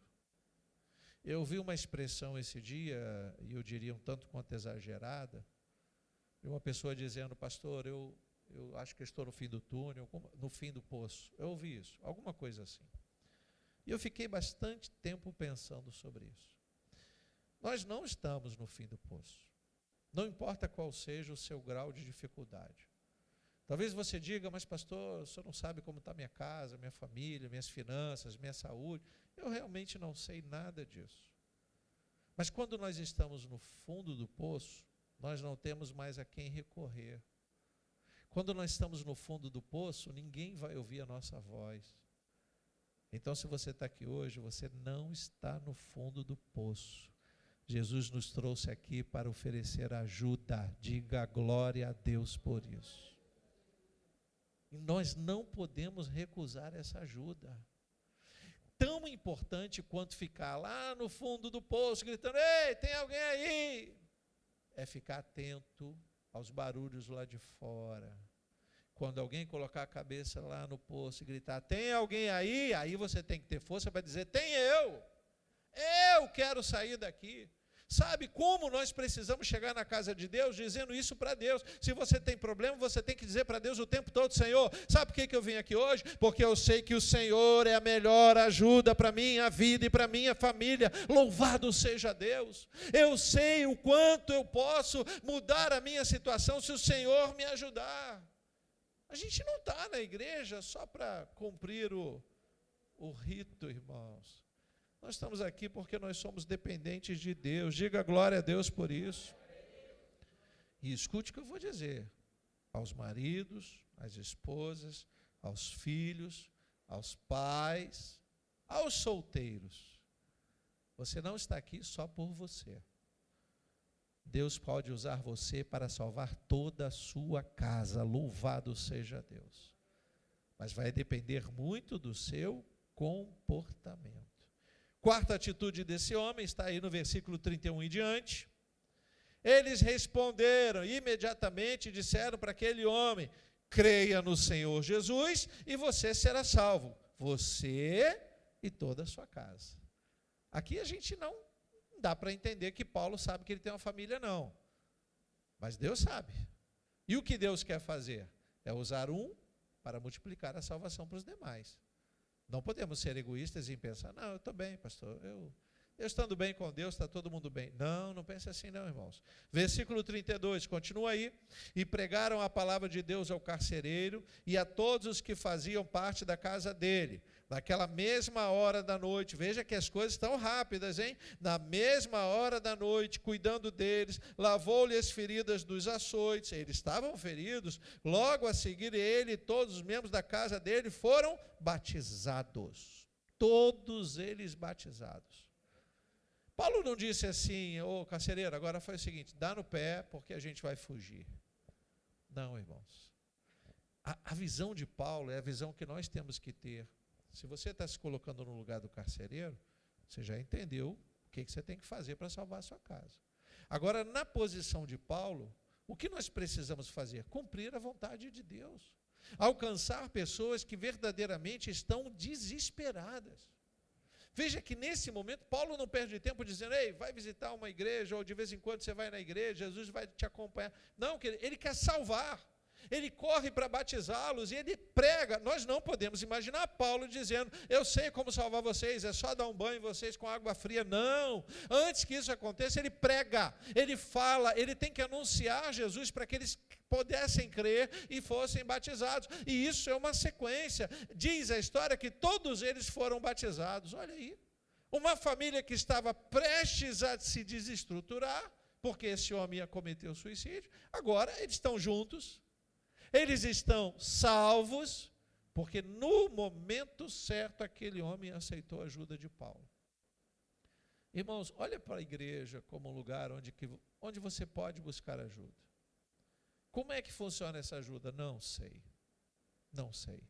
Eu ouvi uma expressão esse dia, e eu diria um tanto quanto exagerada, de uma pessoa dizendo: pastor, eu acho que estou no fim do túnel, no fim do poço. Eu ouvi isso, alguma coisa assim. E eu fiquei bastante tempo pensando sobre isso. Nós não estamos no fim do poço. Não importa qual seja o seu grau de dificuldade. Talvez você diga: mas pastor, o senhor não sabe como está minha casa, minha família, minhas finanças, minha saúde. Eu realmente não sei nada disso. Mas quando nós estamos no fundo do poço, nós não temos mais a quem recorrer. Quando nós estamos no fundo do poço, ninguém vai ouvir a nossa voz. Então, se você está aqui hoje, você não está no fundo do poço. Jesus nos trouxe aqui para oferecer ajuda. Diga glória a Deus por isso. E nós não podemos recusar essa ajuda. Tão importante quanto ficar lá no fundo do poço, gritando: ei, tem alguém aí? É ficar atento aos barulhos lá de fora. Quando alguém colocar a cabeça lá no poço e gritar: tem alguém aí? Aí você tem que ter força para dizer: tem eu. Eu quero sair daqui. Sabe como nós precisamos chegar na casa de Deus? Dizendo isso para Deus. Se você tem problema, você tem que dizer para Deus o tempo todo: Senhor, sabe por que eu vim aqui hoje? Porque eu sei que o Senhor é a melhor ajuda para a minha vida e para a minha família. Louvado seja Deus. Eu sei o quanto eu posso mudar a minha situação se o Senhor me ajudar. A gente não está na igreja só para cumprir o rito, irmãos. Nós estamos aqui porque nós somos dependentes de Deus. Diga glória a Deus por isso. E escute o que eu vou dizer. Aos maridos, às esposas, aos filhos, aos pais, aos solteiros. Você não está aqui só por você. Deus pode usar você para salvar toda a sua casa. Louvado seja Deus. Mas vai depender muito do seu comportamento. Quarta atitude desse homem está aí no versículo 31 e diante. Eles responderam imediatamente e disseram para aquele homem: creia no Senhor Jesus e você será salvo, você e toda a sua casa. Aqui a gente não dá para entender que Paulo sabe que ele tem uma família, não. Mas Deus sabe. E o que Deus quer fazer? É usar um para multiplicar a salvação para os demais. Não podemos ser egoístas e pensar: não, eu estou bem, pastor, eu estando bem com Deus, está todo mundo bem. Não, não pense assim não, irmãos. Versículo 32, continua aí. E pregaram a palavra de Deus ao carcereiro e a todos os que faziam parte da casa dele. Naquela mesma hora da noite, veja que as coisas estão rápidas, hein? Na mesma hora da noite, cuidando deles, lavou-lhe as feridas dos açoites. Eles estavam feridos. Logo a seguir, ele e todos os membros da casa dele foram batizados. Todos eles batizados. Paulo não disse assim: ô carcereiro, agora foi o seguinte, dá no pé porque a gente vai fugir. Não, irmãos. A visão de Paulo é a visão que nós temos que ter. Se você está se colocando no lugar do carcereiro, você já entendeu o que você tem que fazer para salvar a sua casa. Agora, na posição de Paulo, o que nós precisamos fazer? Cumprir a vontade de Deus. Alcançar pessoas que verdadeiramente estão desesperadas. Veja que nesse momento, Paulo não perde tempo dizendo: ei, vai visitar uma igreja, ou de vez em quando você vai na igreja, Jesus vai te acompanhar. Não, ele quer salvar. Ele corre para batizá-los e ele prega. Nós não podemos imaginar Paulo dizendo: eu sei como salvar vocês, é só dar um banho em vocês com água fria. Não, antes que isso aconteça, ele prega, ele fala, ele tem que anunciar Jesus para que eles pudessem crer e fossem batizados. E isso é uma sequência. Diz a história que todos eles foram batizados. Olha aí, uma família que estava prestes a se desestruturar, porque esse homem ia cometer o suicídio, agora eles estão juntos. Eles estão salvos, porque no momento certo aquele homem aceitou a ajuda de Paulo. Irmãos, olha para a igreja como um lugar onde você pode buscar ajuda. Como é que funciona essa ajuda? Não sei. Não sei.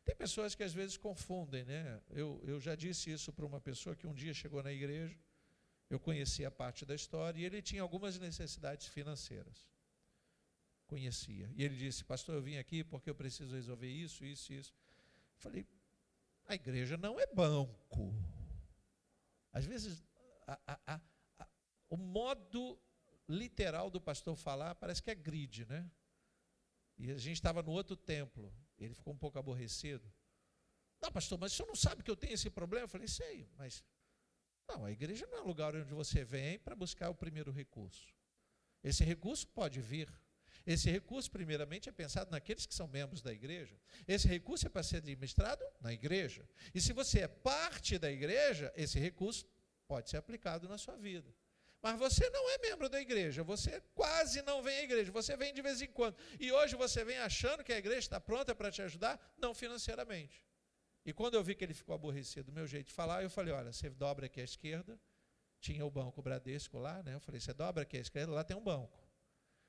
Tem pessoas que às vezes confundem, né? Eu já disse isso para uma pessoa que um dia chegou na igreja, eu conheci a parte da história, e ele tinha algumas necessidades financeiras. conhecia. E ele disse: pastor, eu vim aqui porque eu preciso resolver isso, isso, isso. Eu falei: a igreja não é banco. Às vezes, o modo literal do pastor falar parece que é grid, né? E a gente estava no outro templo, ele ficou um pouco aborrecido. Não, pastor, mas o senhor não sabe que eu tenho esse problema? Eu falei: sei, mas não, a igreja não é um lugar onde você vem para buscar o primeiro recurso. Esse recurso pode vir. Esse recurso, primeiramente, é pensado naqueles que são membros da igreja. Esse recurso é para ser administrado na igreja. E se você é parte da igreja, esse recurso pode ser aplicado na sua vida. Mas você não é membro da igreja, você quase não vem à igreja, você vem de vez em quando. E hoje você vem achando que a igreja está pronta para te ajudar? Não financeiramente. E quando eu vi que ele ficou aborrecido do meu jeito de falar, eu falei: olha, você dobra aqui à esquerda, tinha o banco Bradesco lá, né? Eu falei: você dobra aqui à esquerda, lá tem um banco.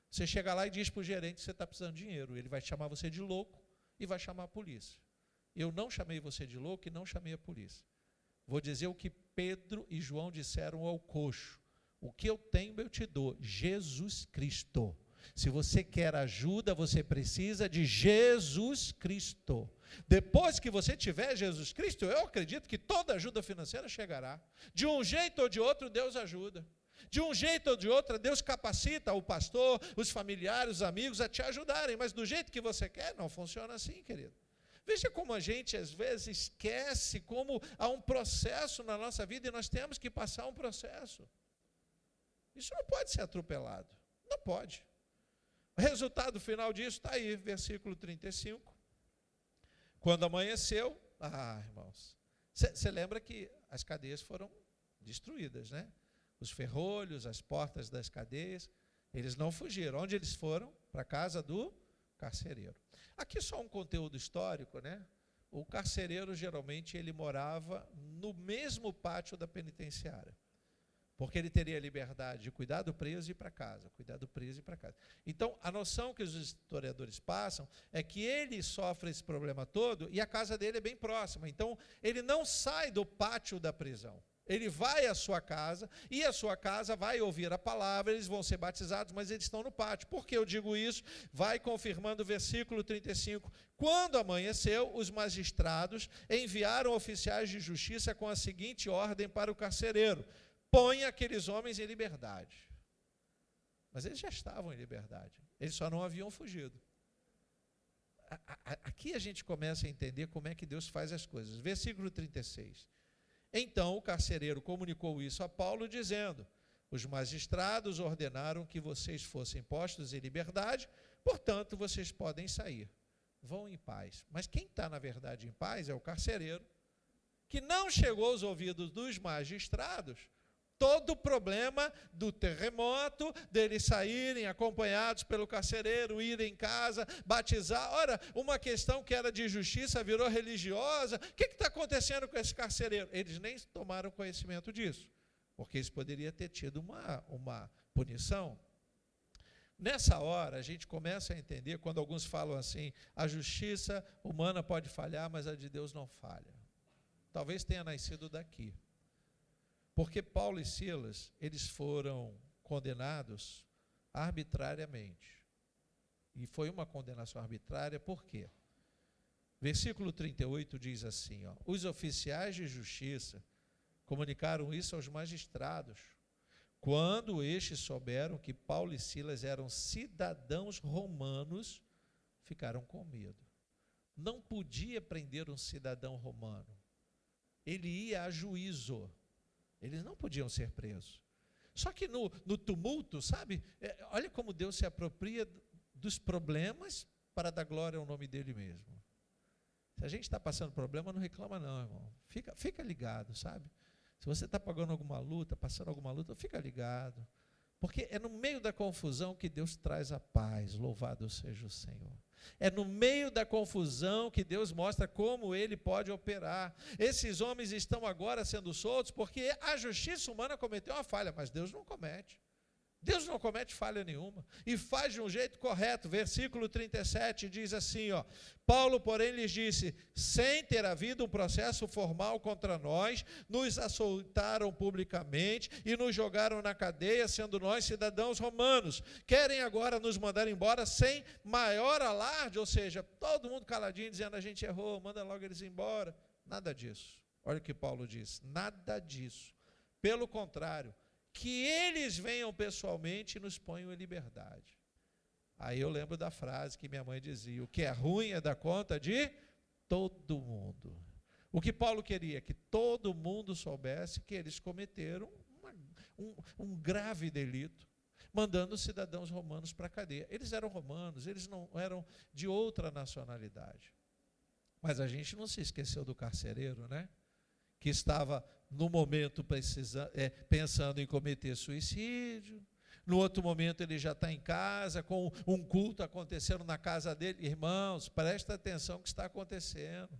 Você chega lá e diz para o gerente que você está precisando de dinheiro. Ele vai chamar você de louco e vai chamar a polícia. Eu não chamei você de louco e não chamei a polícia. Vou dizer o que Pedro e João disseram ao coxo: o que eu tenho eu te dou, Jesus Cristo. Se você quer ajuda, você precisa de Jesus Cristo. Depois que você tiver Jesus Cristo, eu acredito que toda ajuda financeira chegará. De um jeito ou de outro, Deus ajuda. De um jeito ou de outro, Deus capacita o pastor, os familiares, os amigos a te ajudarem. Mas do jeito que você quer, não funciona assim, querido. Veja como a gente, às vezes, esquece como há um processo na nossa vida e nós temos que passar um processo. Isso não pode ser atropelado. Não pode. O resultado final disso está aí, versículo 35. Quando amanheceu, irmãos, você lembra que as cadeias foram destruídas, né? Os ferrolhos, as portas das cadeias, eles não fugiram. Onde eles foram? Para a casa do carcereiro. Aqui só um conteúdo histórico, né? O carcereiro, geralmente, ele morava no mesmo pátio da penitenciária. Porque ele teria a liberdade de cuidar do preso e ir para casa, cuidar do preso e ir para casa. Então, a noção que os historiadores passam é que ele sofre esse problema todo e a casa dele é bem próxima. Então, ele não sai do pátio da prisão. Ele vai à sua casa e a sua casa vai ouvir a palavra, eles vão ser batizados, mas eles estão no pátio. Por que eu digo isso? Vai confirmando o versículo 35. Quando amanheceu, os magistrados enviaram oficiais de justiça com a seguinte ordem para o carcereiro: põe aqueles homens em liberdade. Mas eles já estavam em liberdade, eles só não haviam fugido. Aqui a gente começa a entender como é que Deus faz as coisas. Versículo 36. Então o carcereiro comunicou isso a Paulo, dizendo: os magistrados ordenaram que vocês fossem postos em liberdade, portanto vocês podem sair. Vão em paz. Mas quem está, na verdade, em paz é o carcereiro, que não chegou aos ouvidos dos magistrados todo o problema do terremoto, deles saírem acompanhados pelo carcereiro, irem em casa, batizar. Ora, uma questão que era de justiça virou religiosa. O que está acontecendo com esse carcereiro? Eles nem tomaram conhecimento disso, porque isso poderia ter tido uma punição. Nessa hora, a gente começa a entender, quando alguns falam assim: a justiça humana pode falhar, mas a de Deus não falha. Talvez tenha nascido daqui. Porque Paulo e Silas, eles foram condenados arbitrariamente. E foi uma condenação arbitrária, por quê? Versículo 38 diz assim, os oficiais de justiça comunicaram isso aos magistrados, quando estes souberam que Paulo e Silas eram cidadãos romanos, ficaram com medo. Não podia prender um cidadão romano. Ele ia a juízo. Eles não podiam ser presos. Só que no tumulto, sabe? Olha como Deus se apropria dos problemas para dar glória ao nome dele mesmo. Se a gente está passando problema, não reclama não, irmão. Fica ligado, sabe? Se você está passando alguma luta, fica ligado. Porque é no meio da confusão que Deus traz a paz. Louvado seja o Senhor. É no meio da confusão que Deus mostra como Ele pode operar. Esses homens estão agora sendo soltos porque a justiça humana cometeu uma falha, mas Deus não comete. Deus não comete falha nenhuma e faz de um jeito correto. Versículo 37 diz assim, ó: Paulo, porém, lhes disse: sem ter havido um processo formal contra nós, nos açoitaram publicamente e nos jogaram na cadeia, sendo nós cidadãos romanos. Querem agora nos mandar embora sem maior alarde, ou seja, todo mundo caladinho dizendo: a gente errou, manda logo eles embora. Nada disso. Olha o que Paulo diz: nada disso. Pelo contrário, que eles venham pessoalmente e nos ponham em liberdade. Aí eu lembro da frase que minha mãe dizia: o que é ruim é dar conta de todo mundo. O que Paulo queria? Que todo mundo soubesse que eles cometeram um grave delito, mandando os cidadãos romanos para a cadeia. Eles eram romanos, eles não eram de outra nacionalidade. Mas a gente não se esqueceu do carcereiro, né? Que estava no momento pensando em cometer suicídio, no outro momento ele já está em casa, com um culto acontecendo na casa dele. Irmãos, presta atenção no que está acontecendo.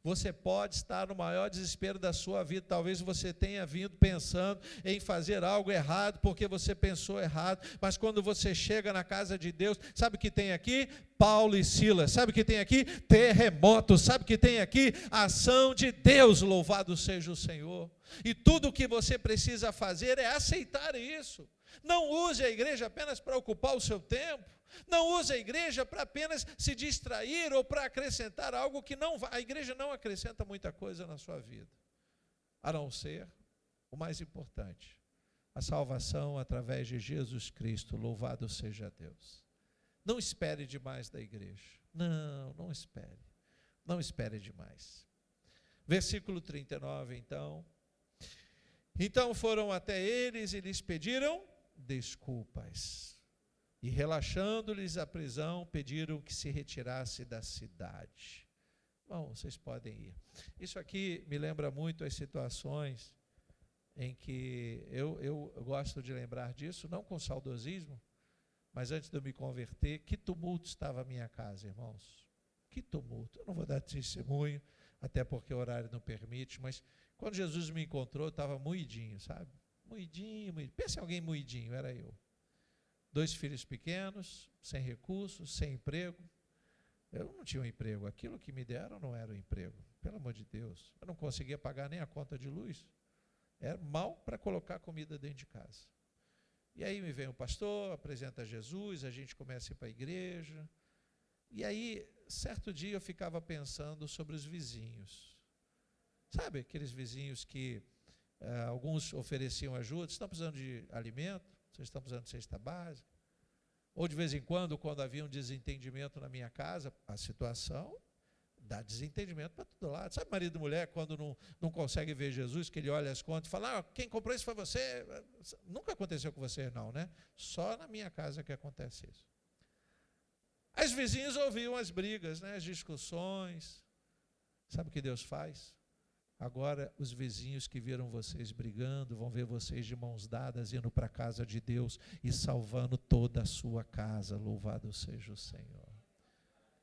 Você pode estar no maior desespero da sua vida, talvez você tenha vindo pensando em fazer algo errado, porque você pensou errado, mas quando você chega na casa de Deus, sabe o que tem aqui? Paulo e Silas. Sabe o que tem aqui? Terremoto. Sabe o que tem aqui? Ação de Deus, louvado seja o Senhor. E tudo o que você precisa fazer é aceitar isso. Não use a igreja apenas para ocupar o seu tempo. Não use a igreja para apenas se distrair ou para acrescentar algo que não vai. A igreja não acrescenta muita coisa na sua vida, a não ser o mais importante: a salvação através de Jesus Cristo. Louvado seja Deus. Não espere demais da igreja. Não espere. Não espere demais. Versículo 39, então. Então foram até eles e lhes pediram desculpas. E relaxando-lhes a prisão, pediram que se retirasse da cidade. Bom, vocês podem ir. Isso aqui me lembra muito as situações em que eu gosto de lembrar disso, não com saudosismo, mas antes de eu me converter, que tumulto estava a minha casa, irmãos. Que tumulto. Eu não vou dar testemunho, até porque o horário não permite, mas quando Jesus me encontrou, eu estava moidinho, sabe? Moidinho. Pensa em alguém moidinho, era eu. 2 filhos pequenos, sem recursos, sem emprego. Eu não tinha um emprego, aquilo que me deram não era um emprego, pelo amor de Deus. Eu não conseguia pagar nem a conta de luz. Era mal para colocar comida dentro de casa. E aí me vem o pastor, apresenta Jesus, a gente começa a ir para a igreja. E aí, certo dia eu ficava pensando sobre os vizinhos. Sabe aqueles vizinhos que alguns ofereciam ajuda? Estão precisando de alimento? Vocês estão precisando de cesta básica? Ou de vez em quando havia um desentendimento na minha casa, a situação dá desentendimento para todo lado. Sabe marido e mulher, quando não consegue ver Jesus, que ele olha as contas e fala: quem comprou isso foi você? Nunca aconteceu com você não, né? Só na minha casa que acontece isso. As vizinhas ouviam as brigas, né? As discussões. Sabe o que Deus faz? Agora, os vizinhos que viram vocês brigando vão ver vocês de mãos dadas indo para a casa de Deus e salvando toda a sua casa. Louvado seja o Senhor.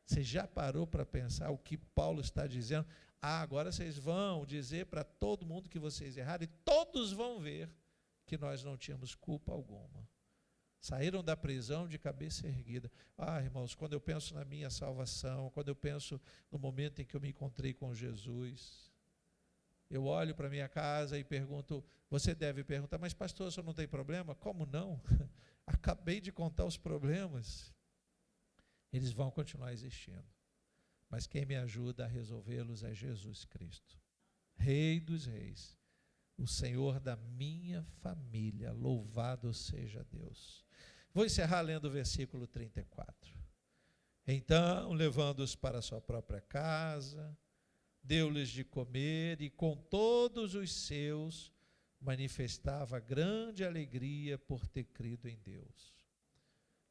Você já parou para pensar o que Paulo está dizendo? Agora vocês vão dizer para todo mundo que vocês erraram e todos vão ver que nós não tínhamos culpa alguma. Saíram da prisão de cabeça erguida. Irmãos, quando eu penso na minha salvação, quando eu penso no momento em que eu me encontrei com Jesus, eu olho para a minha casa e pergunto, você deve perguntar, mas pastor, o senhor não tem problema? Como não? Acabei de contar os problemas. Eles vão continuar existindo. Mas quem me ajuda a resolvê-los é Jesus Cristo. Rei dos reis. O Senhor da minha família. Louvado seja Deus. Vou encerrar lendo o versículo 34. Então, levando-os para a sua própria casa, deu-lhes de comer e com todos os seus manifestava grande alegria por ter crido em Deus.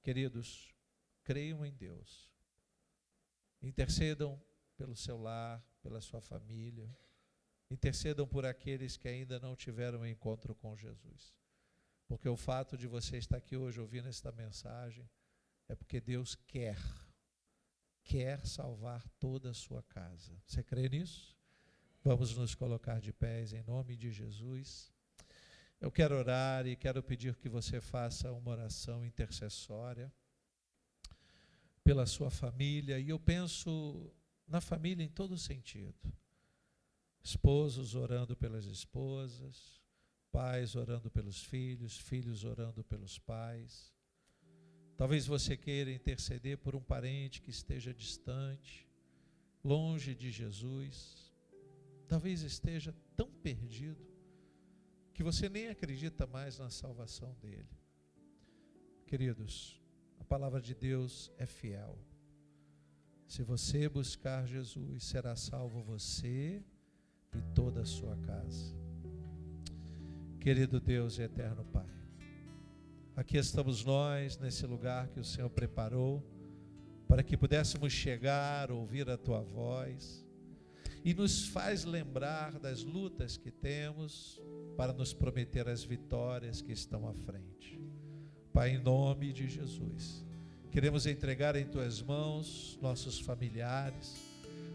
Queridos, creiam em Deus. Intercedam pelo seu lar, pela sua família. Intercedam por aqueles que ainda não tiveram um encontro com Jesus. Porque o fato de você estar aqui hoje ouvindo esta mensagem é porque Deus quer salvar toda a sua casa. Você crê nisso? Vamos nos colocar de pés em nome de Jesus. Eu quero orar e quero pedir que você faça uma oração intercessória pela sua família, e eu penso na família em todo sentido. Esposos orando pelas esposas, pais orando pelos filhos, filhos orando pelos pais. Talvez você queira interceder por um parente que esteja distante, longe de Jesus. Talvez esteja tão perdido que você nem acredita mais na salvação dele. Queridos, a palavra de Deus é fiel. Se você buscar Jesus, será salvo você e toda a sua casa. Querido Deus e eterno Pai, aqui estamos nós, nesse lugar que o Senhor preparou, para que pudéssemos chegar, ouvir a Tua voz, e nos faz lembrar das lutas que temos, para nos prometer as vitórias que estão à frente. Pai, em nome de Jesus, queremos entregar em Tuas mãos nossos familiares,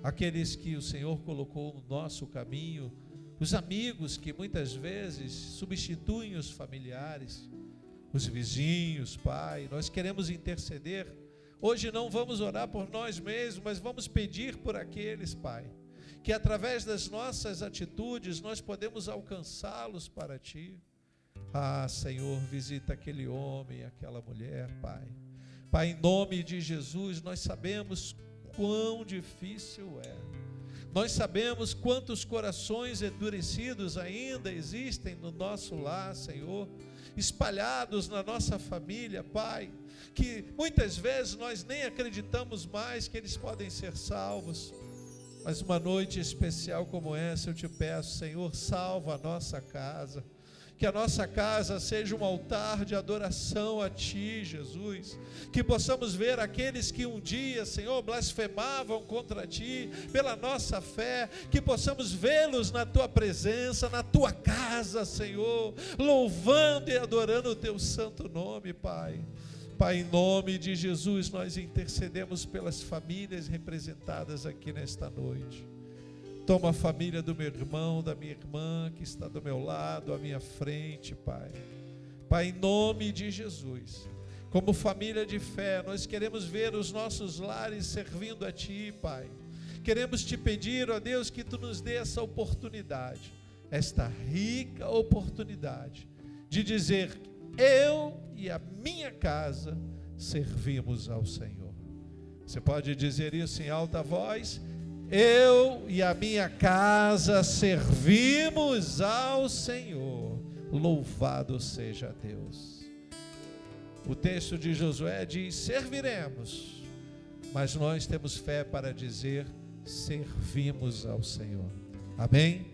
aqueles que o Senhor colocou no nosso caminho, os amigos que muitas vezes substituem os familiares, os vizinhos, Pai. Nós queremos interceder. Hoje não vamos orar por nós mesmos, mas vamos pedir por aqueles, Pai, que através das nossas atitudes nós podemos alcançá-los para Ti. Ah, Senhor, visita aquele homem, aquela mulher, Pai. Pai, em nome de Jesus, nós sabemos quão difícil é. Nós sabemos quantos corações endurecidos ainda existem no nosso lar, Senhor, espalhados na nossa família, Pai, que muitas vezes nós nem acreditamos mais que eles podem ser salvos. Mas uma noite especial como essa, eu te peço, Senhor, salva a nossa casa. Que a nossa casa seja um altar de adoração a Ti, Jesus. Que possamos ver aqueles que um dia, Senhor, blasfemavam contra Ti, pela nossa fé. Que possamos vê-los na Tua presença, na Tua casa, Senhor, louvando e adorando o Teu santo nome, Pai. Pai, em nome de Jesus, nós intercedemos pelas famílias representadas aqui nesta noite. Toma a família do meu irmão, da minha irmã, que está do meu lado, à minha frente, Pai. Pai, em nome de Jesus, como família de fé, nós queremos ver os nossos lares servindo a Ti, Pai. Queremos Te pedir, ó Deus, que Tu nos dê essa oportunidade, esta rica oportunidade, de dizer: eu e a minha casa servimos ao Senhor. Você pode dizer isso em alta voz? Eu e a minha casa servimos ao Senhor. Louvado seja Deus. O texto de Josué diz: serviremos, mas nós temos fé para dizer: servimos ao Senhor. Amém?